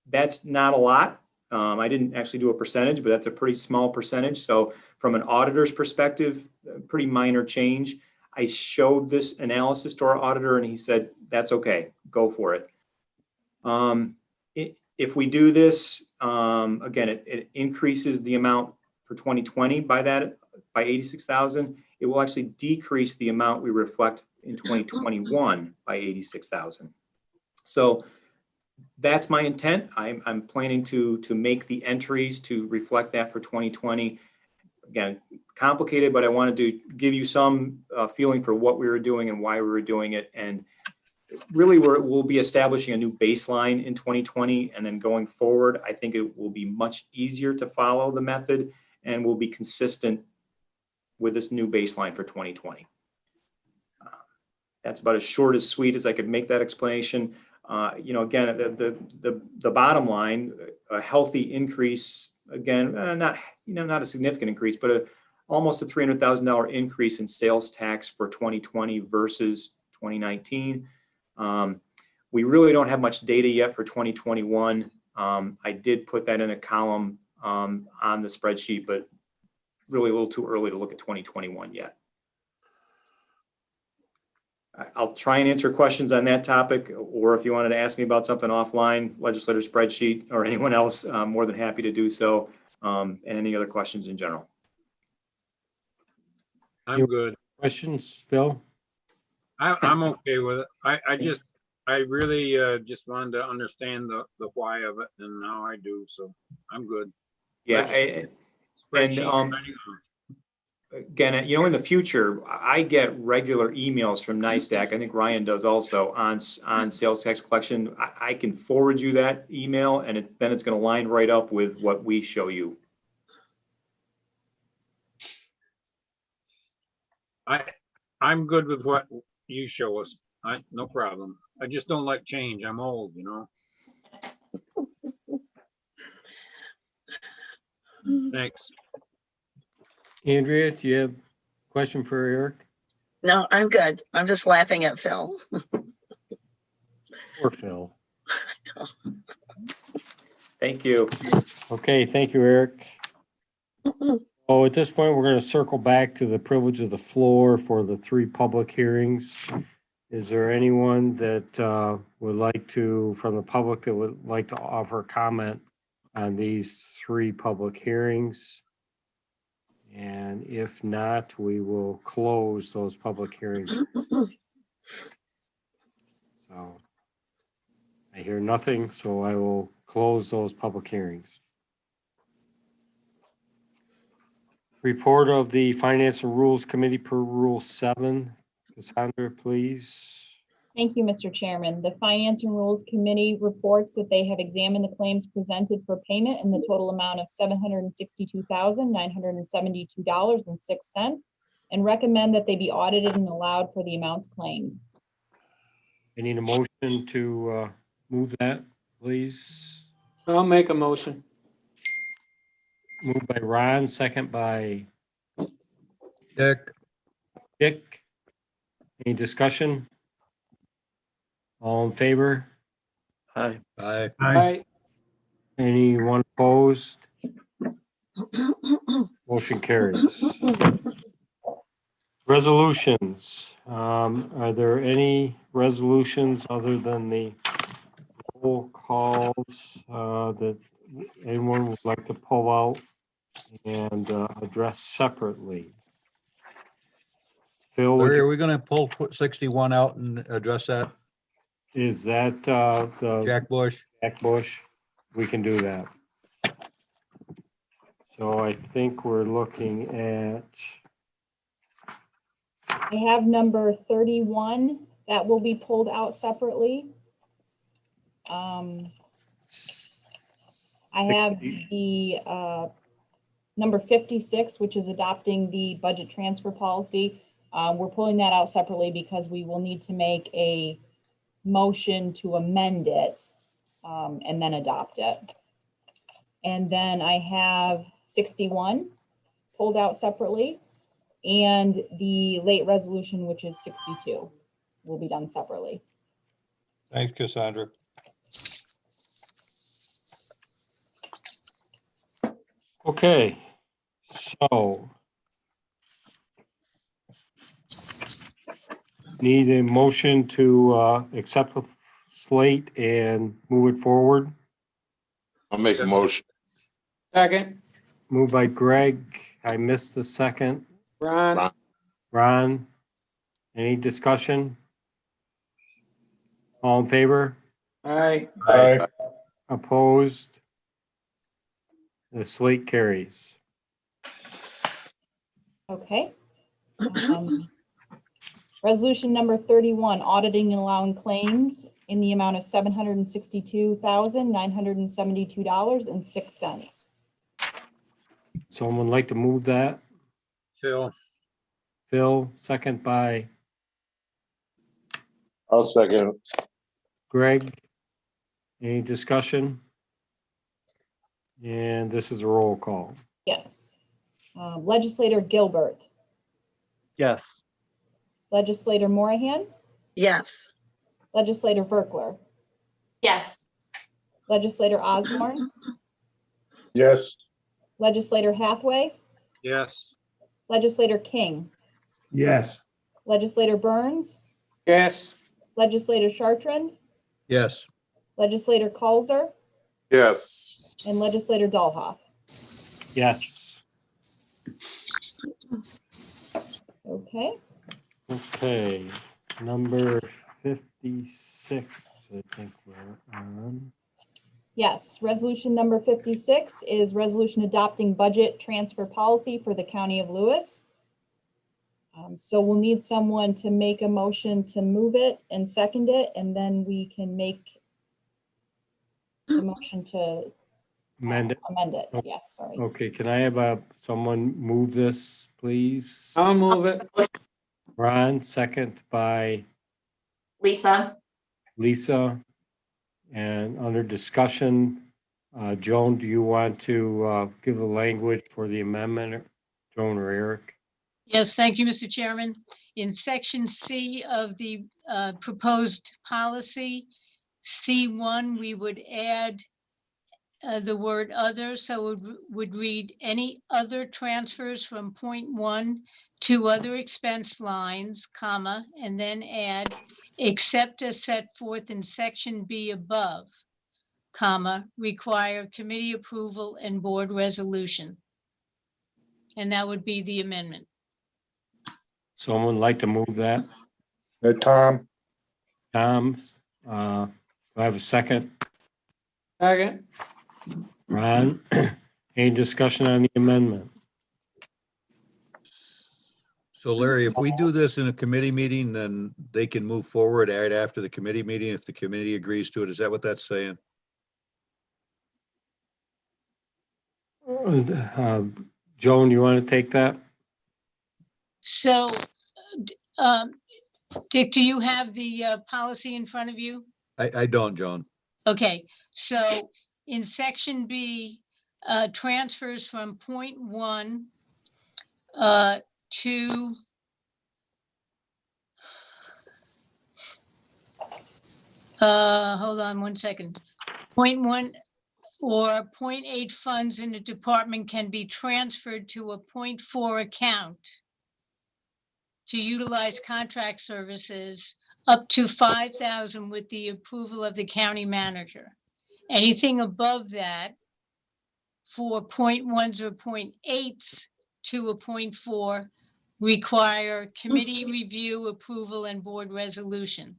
That's not a lot. I didn't actually do a percentage, but that's a pretty small percentage. So from an auditor's perspective, a pretty minor change. I showed this analysis to our auditor and he said, that's okay, go for it. If we do this, again, it increases the amount for 2020 by 86,000. It will actually decrease the amount we reflect in 2021 by 86,000. So that's my intent. I'm planning to make the entries to reflect that for 2020. Again, complicated, but I wanted to give you some feeling for what we were doing and why we were doing it. And really, we'll be establishing a new baseline in 2020. And then going forward, I think it will be much easier to follow the method and will be consistent with this new baseline for 2020. That's about as short as sweet as I could make that explanation. You know, again, the bottom line, a healthy increase, again, not a significant increase, but almost a $300,000 increase in sales tax for 2020 versus 2019. We really don't have much data yet for 2021. I did put that in a column on the spreadsheet, but really a little too early to look at 2021 yet. I'll try and answer questions on that topic, or if you wanted to ask me about something offline, legislator spreadsheet, or anyone else, I'm more than happy to do so, and any other questions in general. I'm good. Questions, Phil? I'm okay with it. I really just wanted to understand the why of it, and now I do, so I'm good. Yeah, again, you know, in the future, I get regular emails from NISAC. I think Ryan does also on sales tax collection. I can forward you that email, and then it's going to line right up with what we show you. I'm good with what you show us. No problem. I just don't like change. I'm old, you know. Thanks. Andrea, do you have a question for Eric? No, I'm good. I'm just laughing at Phil. Poor Phil. Thank you. Okay, thank you, Eric. Oh, at this point, we're going to circle back to the privilege of the floor for the 3 public hearings. Is there anyone that would like to, from the public, that would like to offer comment on these 3 public hearings? And if not, we will close those public hearings. So I hear nothing, so I will close those public hearings. Report of the Finance and Rules Committee per Rule 7. Cassandra, please. Thank you, Mr. Chairman. The Finance and Rules Committee reports that they have examined the claims presented for payment in the total amount of $762,972.06 and recommend that they be audited and allowed for the amounts claimed. I need a motion to move that, please. I'll make a motion. Moved by Ron, second by Dick, Dick. Any discussion? All in favor? Aye. aye. Aye. Anyone opposed? Motion carries. Resolutions. Are there any resolutions other than the roll calls that anyone would like to pull out and address separately? Phil, Larry, are we gonna pull 61 out and address that? is that the Jack Bush? Jack Bush? We can do that. So I think we're looking at, I have number 31 that will be pulled out separately. I have the number 56, which is adopting the budget transfer policy. We're pulling that out separately because we will need to make a motion to amend it and then adopt it. And then I have 61 pulled out separately, and the late resolution, which is 62, will be done separately. Thanks, Cassandra. okay, so need a motion to accept the slate and move it forward. I'll make a motion. Second. Moved by Greg. I missed the second. Ron. Ron, any discussion? All in favor? Aye. Aye. Opposed? The slate carries. Okay. Resolution number 31, auditing and allowing claims in the amount of $762,972.06. Someone like to move that? Phil, Phil, second by I'll second. Greg. Any discussion? And this is a roll call. Yes. Legislator Gilbert, Yes. Legislator Morahan, Yes. Legislator Verkler, Yes. Legislator Osborne, Yes. Legislator Hathaway, yes. Legislator King, Yes. Legislator Burns, Yes. Legislator Chartrand, Yes. Legislator Colzer, Yes. and Legislator Dahlhoff. Yes. Okay. Okay, number 56, I think we're on. Yes, resolution number 56 is resolution adopting budget transfer policy for the County of Lewis. So we'll need someone to make a motion to move it and second it, and then we can make the motion to Amend it. amend it. Yes, sorry. Okay, can I have someone move this, please? I'll move it. Ron, second by Lisa. Lisa. And under discussion, Joan, do you want to give the language for the amendment? Joan or Eric? Yes, thank you, Mr. Chairman. In section C of the proposed policy, C1, we would add the word other, so it would read any other transfers from point 1 to other expense lines, comma, and then add except as set forth in section B above, comma, require committee approval and board resolution. And that would be the amendment. Someone like to move that? Tom, Tom, do I have a second? Second. Ron, any discussion on the amendment? So Larry, if we do this in a committee meeting, then they can move forward right after the committee meeting if the committee agrees to it. Is that what that's saying? Joan, you want to take that? So, Dick, do you have the policy in front of you? I don't, Joan. Okay, so in section B, transfers from point 1 to hold on one second. Point 1 or point 0.8 funds in a department can be transferred to a point 0.4 account to utilize contract services up to 5,000 with the approval of the county manager. Anything above that for point 1s or point 0.8s to a point 0.4 require committee review, approval, and board resolution.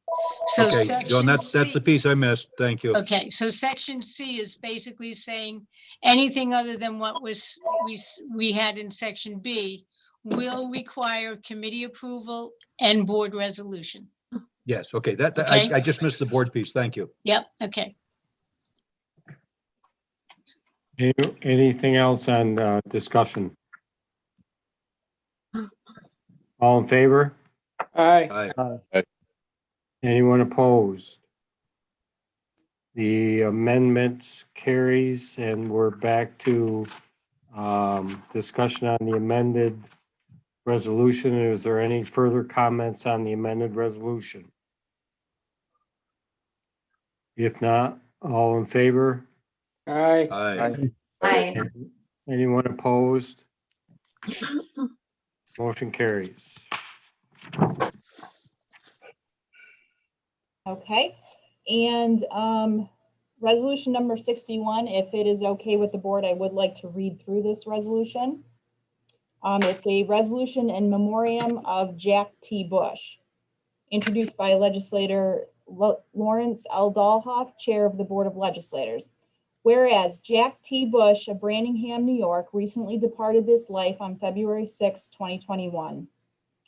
So Okay, Joan, section that's the C, piece I missed. Thank you. okay, so section C is basically saying anything other than what we had in section B will require committee approval and board resolution. Yes, okay, Okay. I just missed the board piece. Thank you. Yep, okay. Anything else on discussion? All in favor? Aye. Aye. Anyone opposed? The amendment carries, and we're back to discussion on the amended resolution. Is there any further comments on the amended resolution? If not, all in favor? Aye. Aye. Aye. Anyone opposed? Motion carries. Okay, and resolution number 61, if it is okay with the board, I would like to read through this resolution. It's a resolution in memoriam of Jack T. Bush, introduced by legislator Lawrence L. Dahlhoff, chair of the Board of Legislators. Whereas Jack T. Bush of Branningham, New York, recently departed this life on February 6, 2021.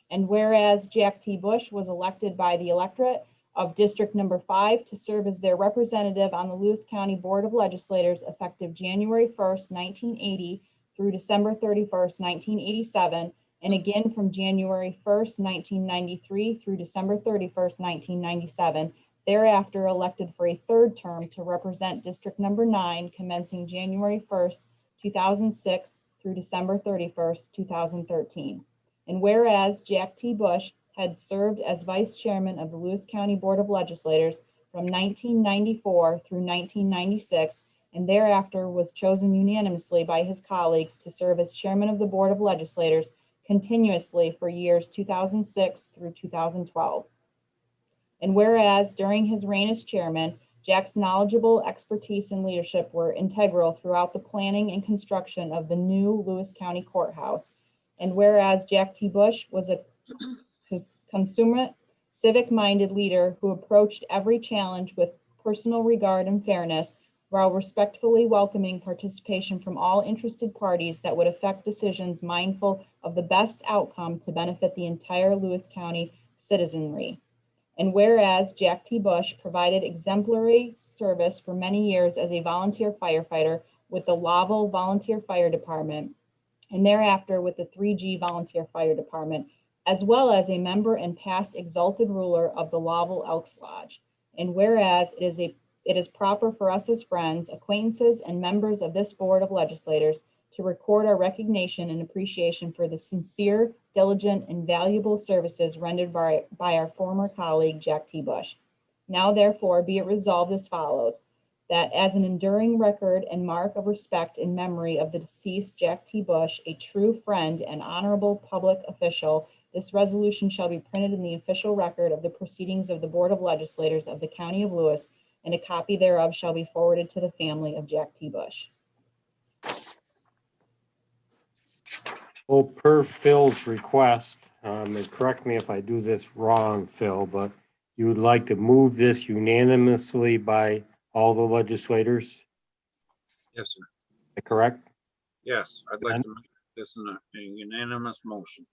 And whereas Jack T. Bush was elected by the electorate of District Number 5 to serve as their representative on the Lewis County Board of Legislators effective January 1st, 1980 through December 31st, 1987, and again from January 1st, 1993 through December 31st, 1997, thereafter elected for a third term to represent District Number 9 commencing January 1st, 2006 through December 31st, 2013. And whereas Jack T. Bush had served as vice chairman of the Lewis County Board of Legislators from 1994 through 1996, and thereafter was chosen unanimously by his colleagues to serve as chairman of the Board of Legislators continuously for years 2006 through 2012. And whereas during his reign as chairman, Jack's knowledgeable expertise and leadership were integral throughout the planning and construction of the new Lewis County Courthouse. And whereas Jack T. Bush was a consummate, civic-minded leader who approached every challenge with personal regard and fairness, while respectfully welcoming participation from all interested parties that would affect decisions mindful of the best outcome to benefit the entire Lewis County citizenry. And whereas Jack T. Bush provided exemplary service for many years as a volunteer firefighter with the Laval Volunteer Fire Department, and thereafter with the 3G Volunteer Fire Department, as well as a member and past exalted ruler of the Laval Elks Lodge. And whereas it is proper for us as friends, acquaintances, and members of this Board of Legislators to record our recognition and appreciation for the sincere, diligent, and valuable services rendered by our former colleague, Jack T. Bush. Now, therefore, be it resolved as follows, that as an enduring record and mark of respect in memory of the deceased Jack T. Bush, a true friend and honorable public official, This resolution shall be printed in the official record of the proceedings of the Board of Legislators of the County of Lewis, and a copy thereof shall be forwarded to the family of Jack T. Bush. Well, per Phil's request, and correct me if I do this wrong, Phil, but you would like to move this unanimously by all the legislators, Yes, sir. is that correct? Yes, I'd like to make this a unanimous motion.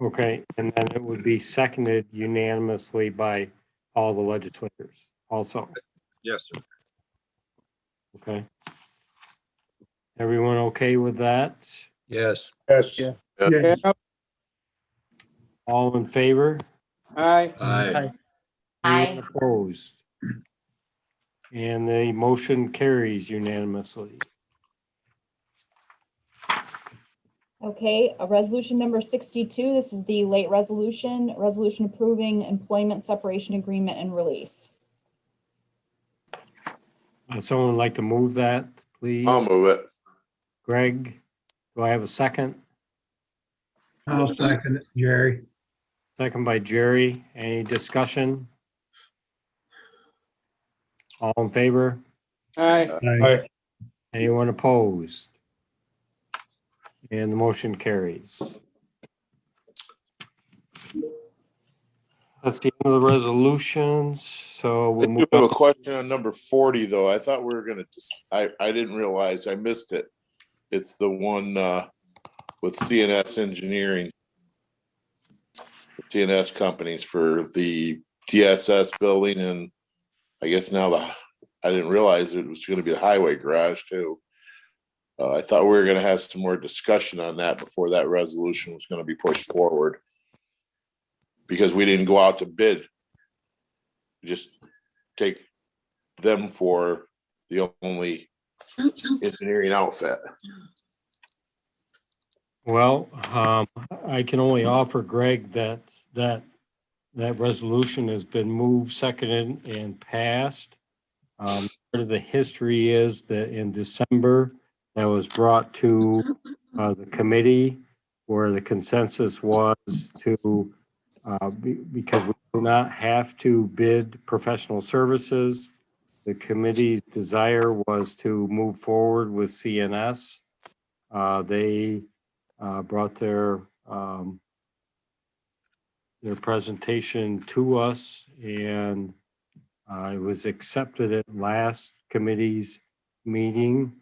Okay, and then it would be seconded unanimously by all the legislators also, Yes, sir. okay? Everyone okay with that? Yes. Yes. Yeah. Yeah. All in favor? Aye. Aye. Anyone opposed? And the motion carries unanimously. Okay, resolution number 62. This is the late resolution approving employment separation agreement and release. Someone like to move that, please? I'll move it. Greg, do I have a second? I'll second it, Jerry. Second by Jerry. Any discussion? All in favor? Aye. Aye. Anyone opposed? And the motion carries. That's the end of the resolutions, so I we'll do move have a on. question on number 40, though. I thought we were gonna just, I didn't realize, I missed it. It's the one with CNS Engineering. CNS companies for the DSS building, and I guess now I didn't realize it was gonna be the highway garage too. I thought we were gonna have some more discussion on that before that resolution was gonna be pushed forward. Because we didn't go out to bid. We just take them for the only engineering outfit. Well, I can only offer Greg that resolution has been moved, seconded, and passed. Part of the history is that in December, that was brought to the committee where the consensus was to, because we do not have to bid professional services, the committee's desire was to move forward with CNS. They brought their presentation to us, and it was accepted at last committee's meeting.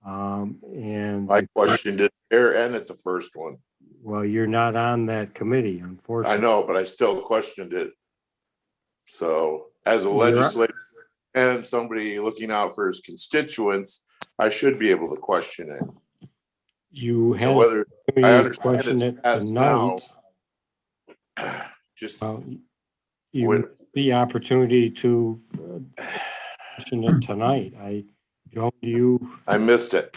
And I questioned it there and at the first one. well, you're not on that committee, I unfortunately. know, but I still questioned it. So as a Well, you're- legislator and somebody looking out for his constituents, I should be able to question it. You And had whether I to understand question it's it passed now, tonight. just You when- missed the opportunity to question it tonight. Joan, do you? I missed it.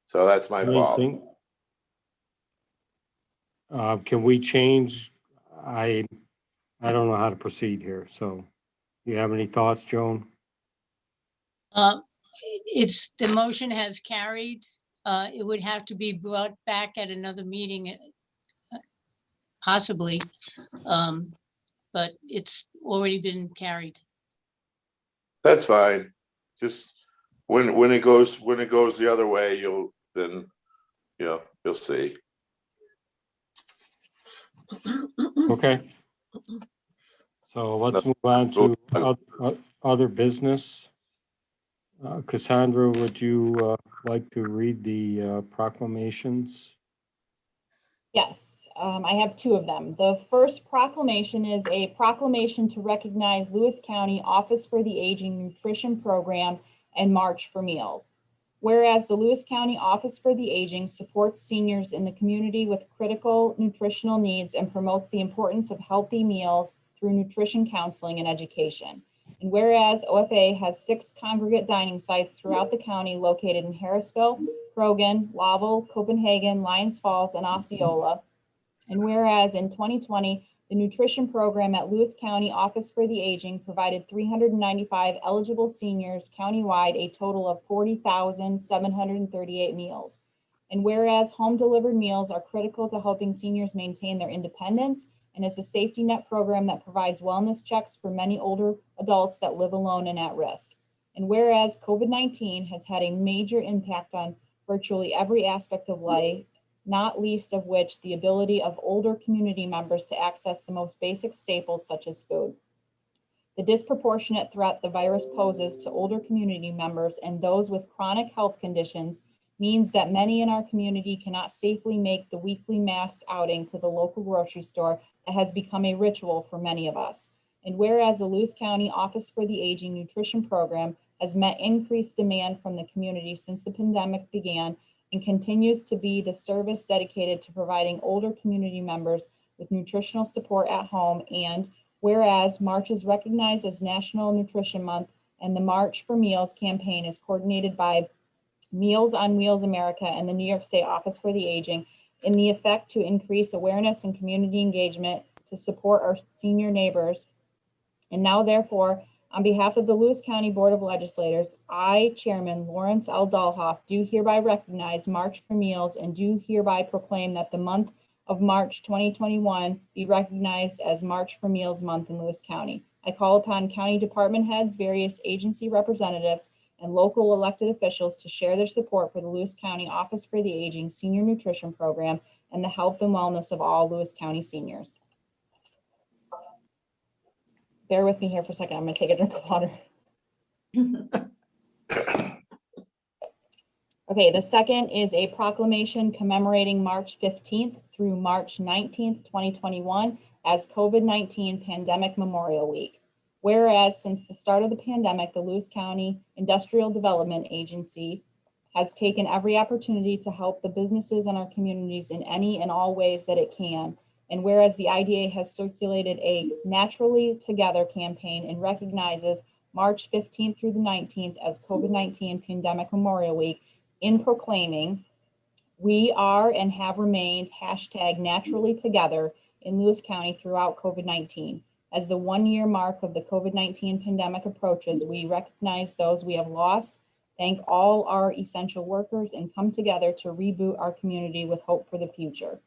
So that's my fault. Anything? Can we change? I don't know how to proceed here. So you have any thoughts, Joan? The motion has carried. It would have to be brought back at another meeting, possibly. But it's already been carried. That's fine. Just when it goes the other way, you'll see. Okay. So let's move on to other business. Cassandra, would you like to read the proclamations? Yes, I have two of them. The first proclamation is a proclamation to recognize Lewis County Office for the Aging Nutrition Program and March for Meals. Whereas the Lewis County Office for the Aging supports seniors in the community with critical nutritional needs and promotes the importance of healthy meals through nutrition counseling and education. And whereas OFA has 6 congregate dining sites throughout the county located in Harrisville, Krogan, Laval, Copenhagen, Lions Falls, and Osceola. And whereas in 2020, the nutrition program at Lewis County Office for the Aging provided 395 eligible seniors countywide a total of 40,738 meals. And whereas home delivered meals are critical to helping seniors maintain their independence and is a safety net program that provides wellness checks for many older adults that live alone and at risk. And whereas COVID-19 has had a major impact on virtually every aspect of life, not least of which the ability of older community members to access the most basic staples such as food. The disproportionate threat the virus poses to older community members and those with chronic health conditions means that many in our community cannot safely make the weekly masked outing to the local grocery store that has become a ritual for many of us. And whereas the Lewis County Office for the Aging Nutrition Program has met increased demand from the community since the pandemic began and continues to be the service dedicated to providing older community members with nutritional support at home. And whereas March is recognized as National Nutrition Month and the March for Meals campaign is coordinated by Meals on Wheels America and the New York State Office for the Aging in the effect to increase awareness and community engagement to support our senior neighbors. And now therefore, on behalf of the Lewis County Board of Legislators, I, Chairman Lawrence L. Dahlhoff, do hereby recognize March for Meals and do hereby proclaim that the month of March 2021 be recognized as March for Meals Month in Lewis County. I call upon county department heads, various agency representatives, and local elected officials to share their support for the Lewis County Office for the Aging Senior Nutrition Program and the health and wellness of all Lewis County seniors. Bear with me here for a second. I'm going to take a drink of water. Okay, the second is a proclamation commemorating March 15th through March 19th, 2021 as COVID-19 Pandemic Memorial Week. Whereas since the start of the pandemic, the Lewis County Industrial Development Agency has taken every opportunity to help the businesses in our communities in any and all ways that it can. And whereas the IDA has circulated a Naturally Together campaign and recognizes March 15th through the 19th as COVID-19 Pandemic Memorial Week in proclaiming we are and have remained #Naturally Together in Lewis County throughout COVID-19. As the 1-year mark of the COVID-19 pandemic approaches, we recognize those we have lost, thank all our essential workers, and come together to reboot our community with hope for the future.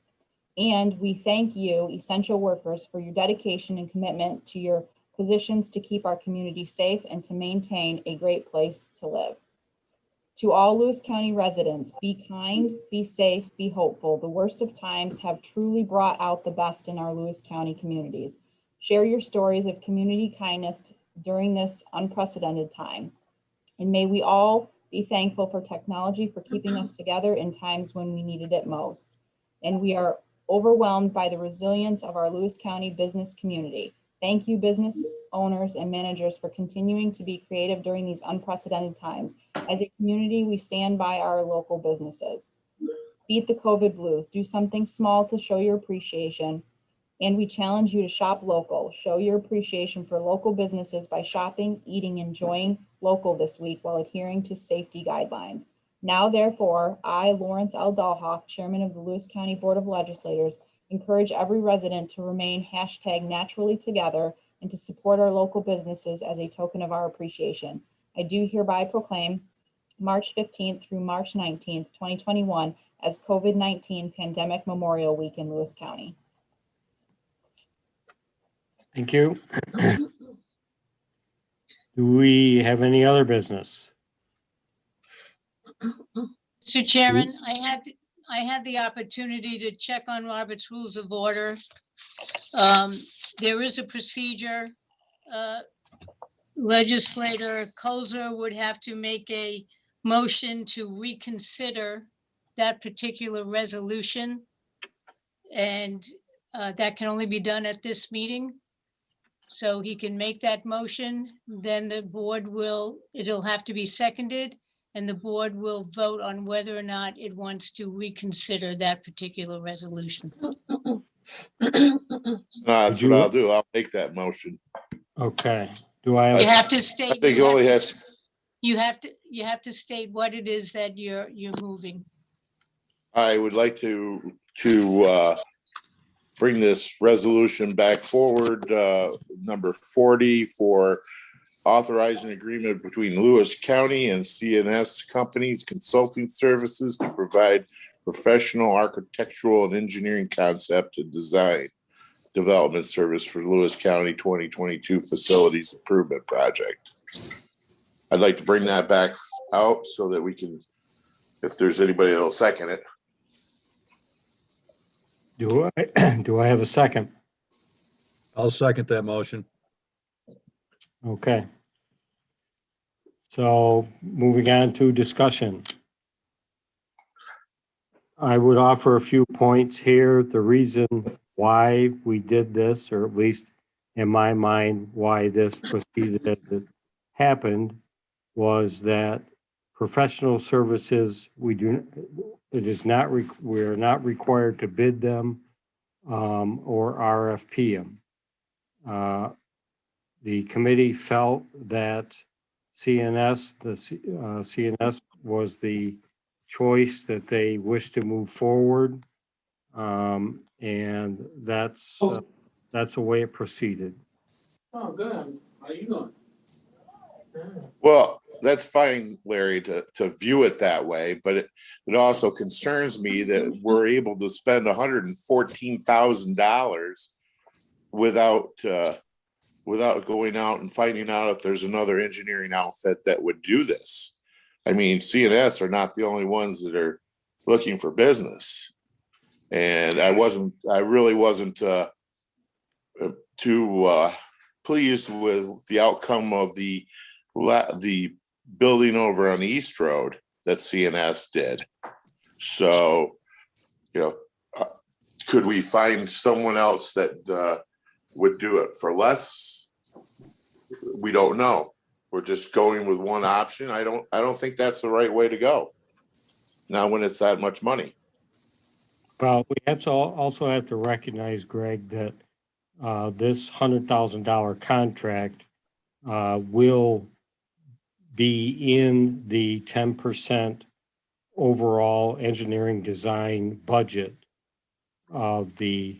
And we thank you, essential workers, for your dedication and commitment to your positions to keep our community safe and to maintain a great place to live. To all Lewis County residents, be kind, be safe, be hopeful. The worst of times have truly brought out the best in our Lewis County communities. Share your stories of community kindness during this unprecedented time. And may we all be thankful for technology for keeping us together in times when we needed it most. And we are overwhelmed by the resilience of our Lewis County business community. Thank you, business owners and managers, for continuing to be creative during these unprecedented times. As a community, we stand by our local businesses. Beat the COVID blues. Do something small to show your appreciation. And we challenge you to shop local. Show your appreciation for local businesses by shopping, eating, enjoying local this week while adhering to safety guidelines. Now, therefore, I, Lawrence L. Dahlhoff, Chairman of the Lewis County Board of Legislators, encourage every resident to remain #Naturally Together and to support our local businesses as a token of our appreciation. I do hereby proclaim March 15th through March 19th, 2021 as COVID-19 Pandemic Memorial Week in Lewis County. Thank you. Do we have any other business? Mr. Chairman, I had the opportunity to check on Robert's Rules of Order. There is a procedure. Legislator Colzer would have to make a motion to reconsider that particular resolution. And that can only be done at this meeting. So he can make that motion, then the board it'll have to be seconded, and the board will vote on whether or not it wants to reconsider that particular resolution. That's what I'll do. I'll make that motion. Okay. Do I have? You have to state. I think it only has. You have to state what it is that you're moving. I would like to bring this resolution back forward, number 40, for authorizing agreement between Lewis County and CNS Companies Consulting Services to provide professional architectural and engineering concept and design development service for Lewis County 2022 Facilities Improvement Project. I'd like to bring that back out so that we can, if there's anybody that'll second it. Do I have a second? I'll second that motion. Okay. So moving on to discussion. I would offer a few points here. The reason why we did this, or at least in my mind, why this proceeded as it happened, was that professional services, we're not required to bid them or RFP them. The committee felt that CNS was the choice that they wish to move forward. And that's the way it proceeded. Oh, good. How you doing? Well, that's fine, Larry, to view it that way, but it also concerns me that we're able to spend $114,000 without going out and finding out if there's another engineering outfit that would do this. I mean, CNS are not the only ones that are looking for business. And I really wasn't too pleased with the outcome of the building over on the East Road that CNS did. So, could we find someone else that would do it for less? We don't know. We're just going with one option. I don't think that's the right way to go. Not when it's that much money. Well, we also have to recognize, Greg, that this $100,000 contract will be in the 10% overall engineering design budget of the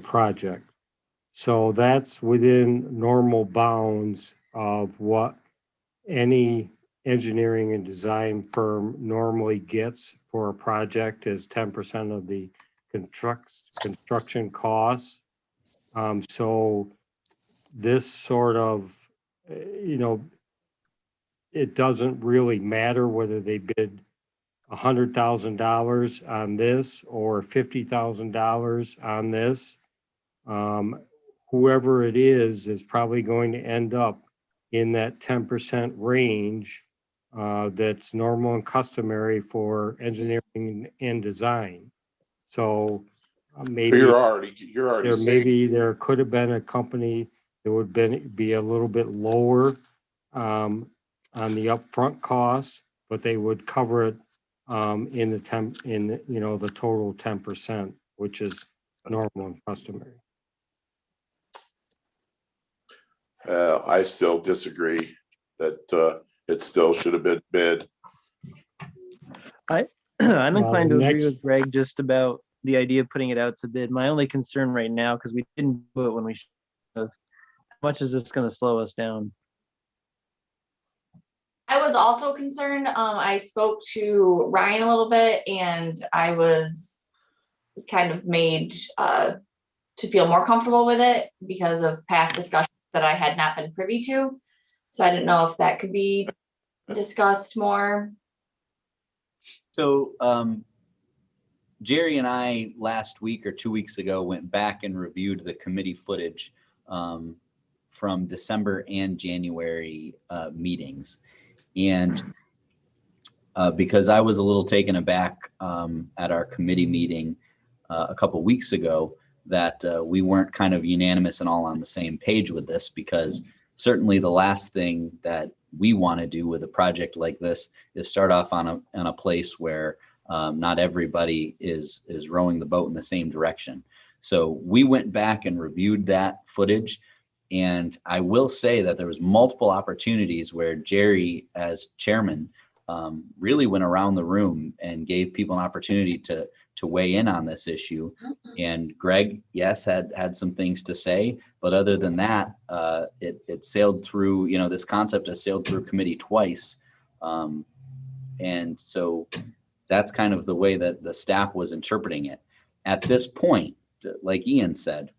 project. So that's within normal bounds of what any engineering and design firm normally gets for a project, is 10% of the construction costs. So this sort of, it doesn't really matter whether they bid $100,000 on this or $50,000 on this. Whoever it is probably going to end up in that 10% range that's normal and customary for engineering and design. So maybe You're already there could have been a company that would be a little bit lower on the upfront cost, but they would cover it in the total 10%, which is normal and customary. I still disagree that it still should have been bid. I'm inclined to agree next- with Greg just about the idea of putting it out to bid. My only concern right now, because we didn't do it when we should have, how much is this going to slow us down? I was also concerned. I spoke to Ryan a little bit and I was kind of made to feel more comfortable with it because of past discussions that I had not been privy to. So I didn't know if that could be discussed more. So Jerry and I last week or 2 weeks ago went back and reviewed the committee footage from December and January meetings. And because I was a little taken aback at our committee meeting a couple weeks ago that we weren't kind of unanimous and all on the same page with this, because certainly the last thing that we want to do with a project like this is start off on a place where not everybody is rowing the boat in the same direction. So we went back and reviewed that footage. And I will say that there was multiple opportunities where Jerry, as chairman, really went around the room and gave people an opportunity to weigh in on this issue. And Greg, yes, had some things to say, but other than that, it sailed through, this concept has sailed through committee twice. And so That's kind of the way that the staff was interpreting it. At this point, like Ian said,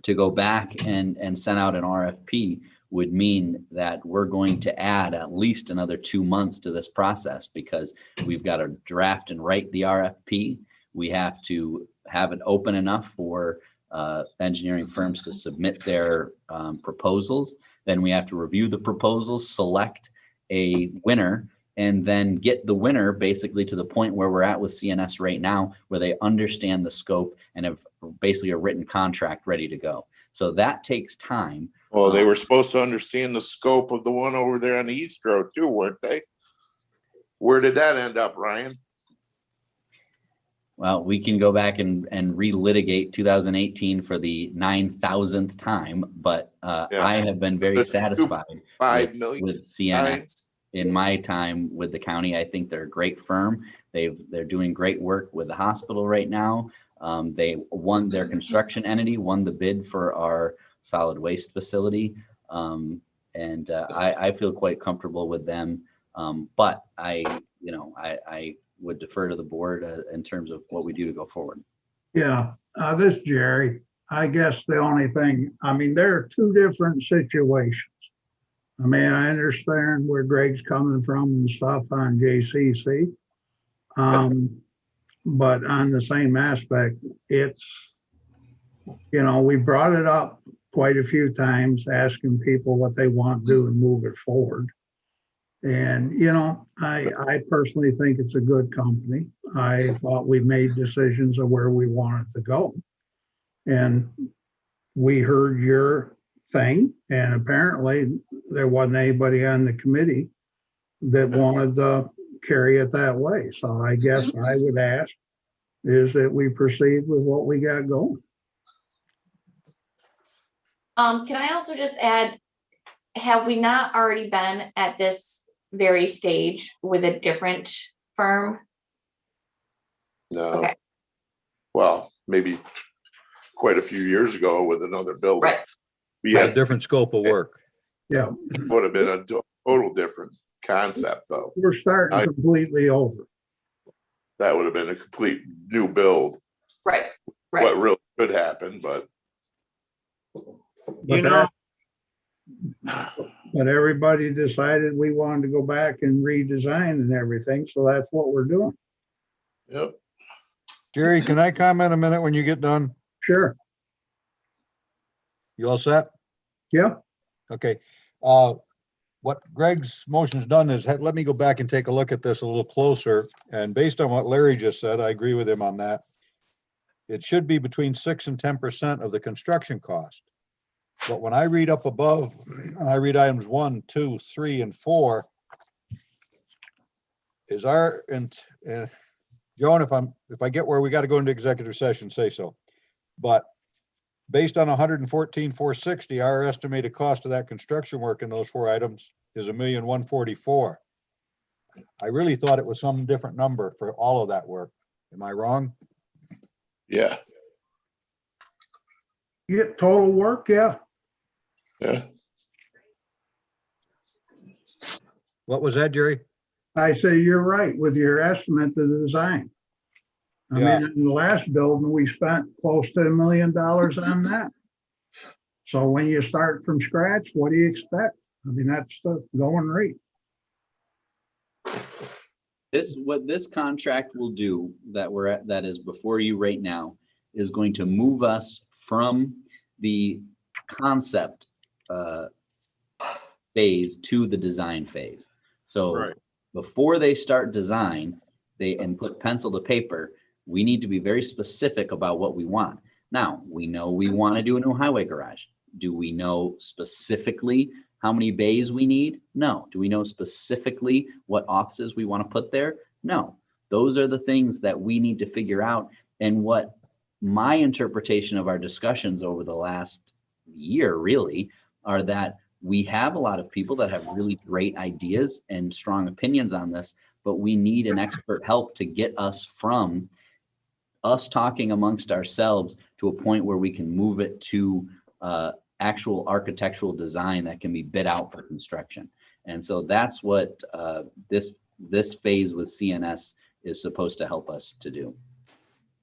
to go back and send out an RFP would mean that we're going to add at least another 2 months to this process, because we've got to draft and write the RFP. We have to have it open enough for engineering firms to submit their proposals. Then we have to review the proposals, select a winner, and then get the winner basically to the point where we're at with CNS right now, where they understand the scope and have basically a written contract ready to go. So that takes time. Well, they were supposed to understand the scope of the one over there on the East Road too, weren't they? Where did that end up, Ryan? Well, we can go back and relitigate 2018 for the 9,000th time, but I have been very satisfied with CNS in my time with the county. I think they're a great firm. They're doing great work with the hospital right now. They won their construction entity, won the bid for our solid waste facility. I feel quite comfortable with them. But I would defer to the board in terms of what we do to go forward. Yeah, this Jerry, I guess the only thing, I mean, there are two different situations. I mean, I understand where Greg's coming from and stuff on JCC. But on the same aspect, it's, we brought it up quite a few times, asking people what they want to do and move it forward. And, I personally think it's a good company. I thought we made decisions of where we wanted to go. And we heard your thing, and apparently there wasn't anybody on the committee that wanted to carry it that way. So I guess I would ask is that we proceed with what we got going. Can I also just add, have we not already been at this very stage with a different firm? No. Okay. Well, maybe quite a few years ago with another building. Right. Yes. A different scope of work. Yeah. It would have been a total different concept though. We're starting completely over. That would have been a complete new build. Right. Right. What really could happen, but But everybody decided we wanted to go back and redesign and everything, so that's what we're doing. Yep. Jerry, can I comment a minute when you get done? Sure. You all set? Yeah. Okay. What Greg's motion's done is let me go back and take a look at this a little closer. And based on what Larry just said, I agree with him on that. It should be between 6 and 10% of the construction cost. But when I read up above, I read items 1, 2, 3, and 4. Is our Joan, if I get where we got to go into executive session, say so. But based on 114,460, our estimated cost of that construction work in those 4 items is $1,144,000. I really thought it was some different number for all of that work. Am I wrong? yeah. You get total work, yeah. Yeah. What was that, Jerry? I say you're right with your estimate of the design. I mean, in the last building, we spent close to $1 million on that. So when you start from scratch, what do you expect? I mean, that's the going rate. What this contract will do that is before you right now is going to move us from the concept phase to the design phase. So before they start design, and put pencil to paper, we need to be very specific about what we want. Now, we know we want to do a new highway garage. Do we know specifically how many bays we need? No. Do we know specifically what offices we want to put there? No. Those are the things that we need to figure out. And what my interpretation of our discussions over the last year really are that we have a lot of people that have really great ideas and strong opinions on this, but we need an expert help to get us from us talking amongst ourselves to a point where we can move it to actual architectural design that can be bid out for construction. And so that's what this phase with CNS is supposed to help us to do.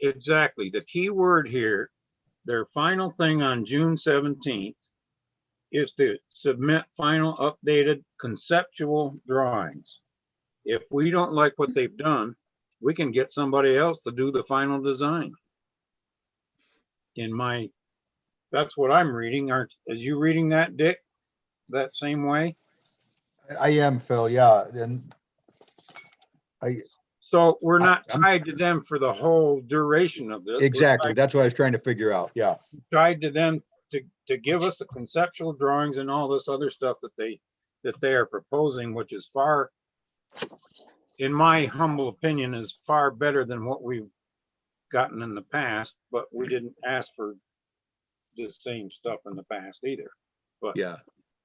Exactly. The key word here, their final thing on June 17th is to submit final updated conceptual drawings. If we don't like what they've done, we can get somebody else to do the final design. That's what I'm reading. Is you reading that, Dick? That same way? I am, Phil, yeah, and So we're not I'm- tied to them for the whole duration of this. We're exactly, that's what I was trying to figure out, yeah. tied to them to give us the conceptual drawings and all this other stuff that they are proposing, which is far, in my humble opinion, is far better than what we've gotten in the past, but we didn't ask for the same stuff in the past either. But Yeah,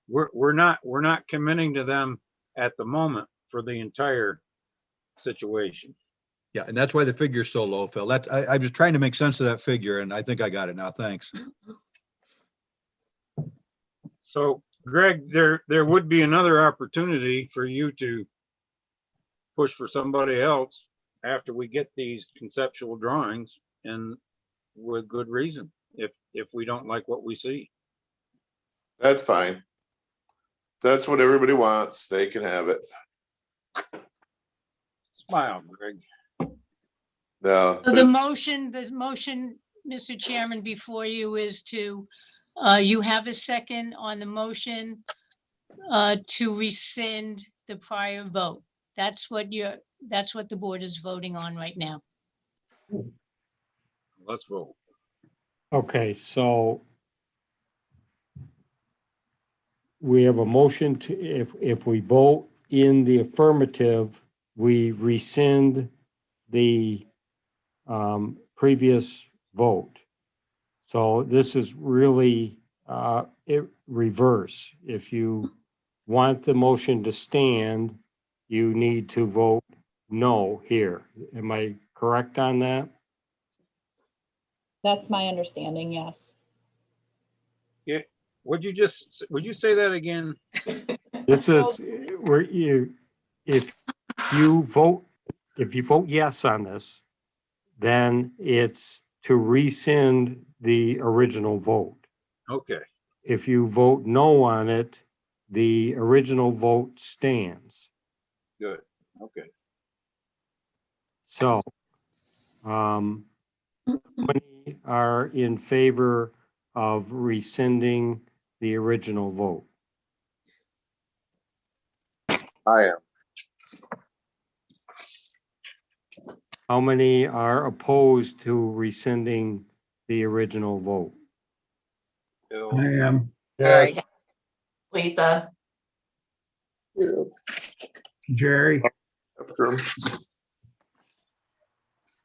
we're not committing to them at the moment for the entire situation. yeah, and that's why the figure's so low, Phil. I'm just trying to make sense of that figure, and I think I got it now, thanks. So Greg, there would be another opportunity for you to push for somebody else after we get these conceptual drawings, and with good reason, if we don't like what we see. That's fine. That's what everybody wants. They can have it. Smile, Greg. No. So the motion, Mr. Chairman, before you is to, you have a second on the motion to rescind the prior vote. That's what the board is voting on right now. Let's vote. Okay, so we have a motion to, if we vote in the affirmative, we rescind the previous vote. So this is really reverse. If you want the motion to stand, you need to vote no here. Am I correct on that? That's my understanding, yes. Yeah. Would you say that again? This is where if you vote yes on this, then it's to rescind the original vote. Okay. If you vote no on it, the original vote stands. Good. Okay. So, how many are in favor of rescinding the original vote? I am. How many are opposed to rescinding the original vote? I am. Yes. Lisa, Jerry,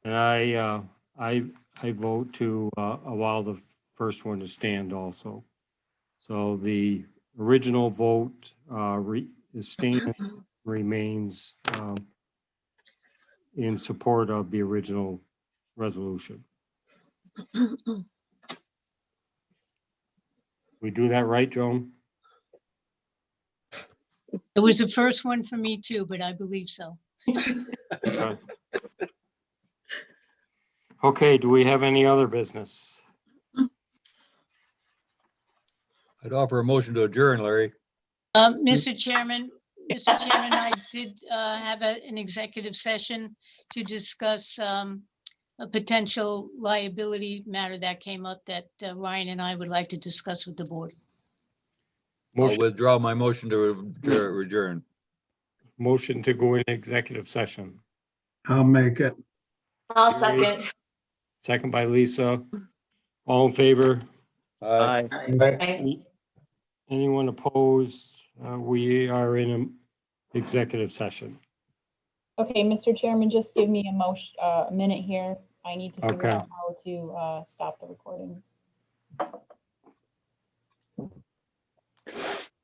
And I vote to allow the first one to stand also. So the original vote remains in support of the original resolution. We do that right, Joan? It was the first one for me too, but I believe so. Okay, do we have any other business? I'd offer a motion to adjourn, Larry. Mr. Chairman, I did have an executive session to discuss a potential liability matter that came up that Ryan and I would like to discuss with the board. I'll withdraw my motion to adjourn. Motion to go in executive session. I'll make it. I'll second. Second by Lisa. All in favor? Aye. Anyone opposed? We are in an executive session. Okay, Mr. Chairman, just give me a minute here. I need to figure Okay. out how to stop the recordings.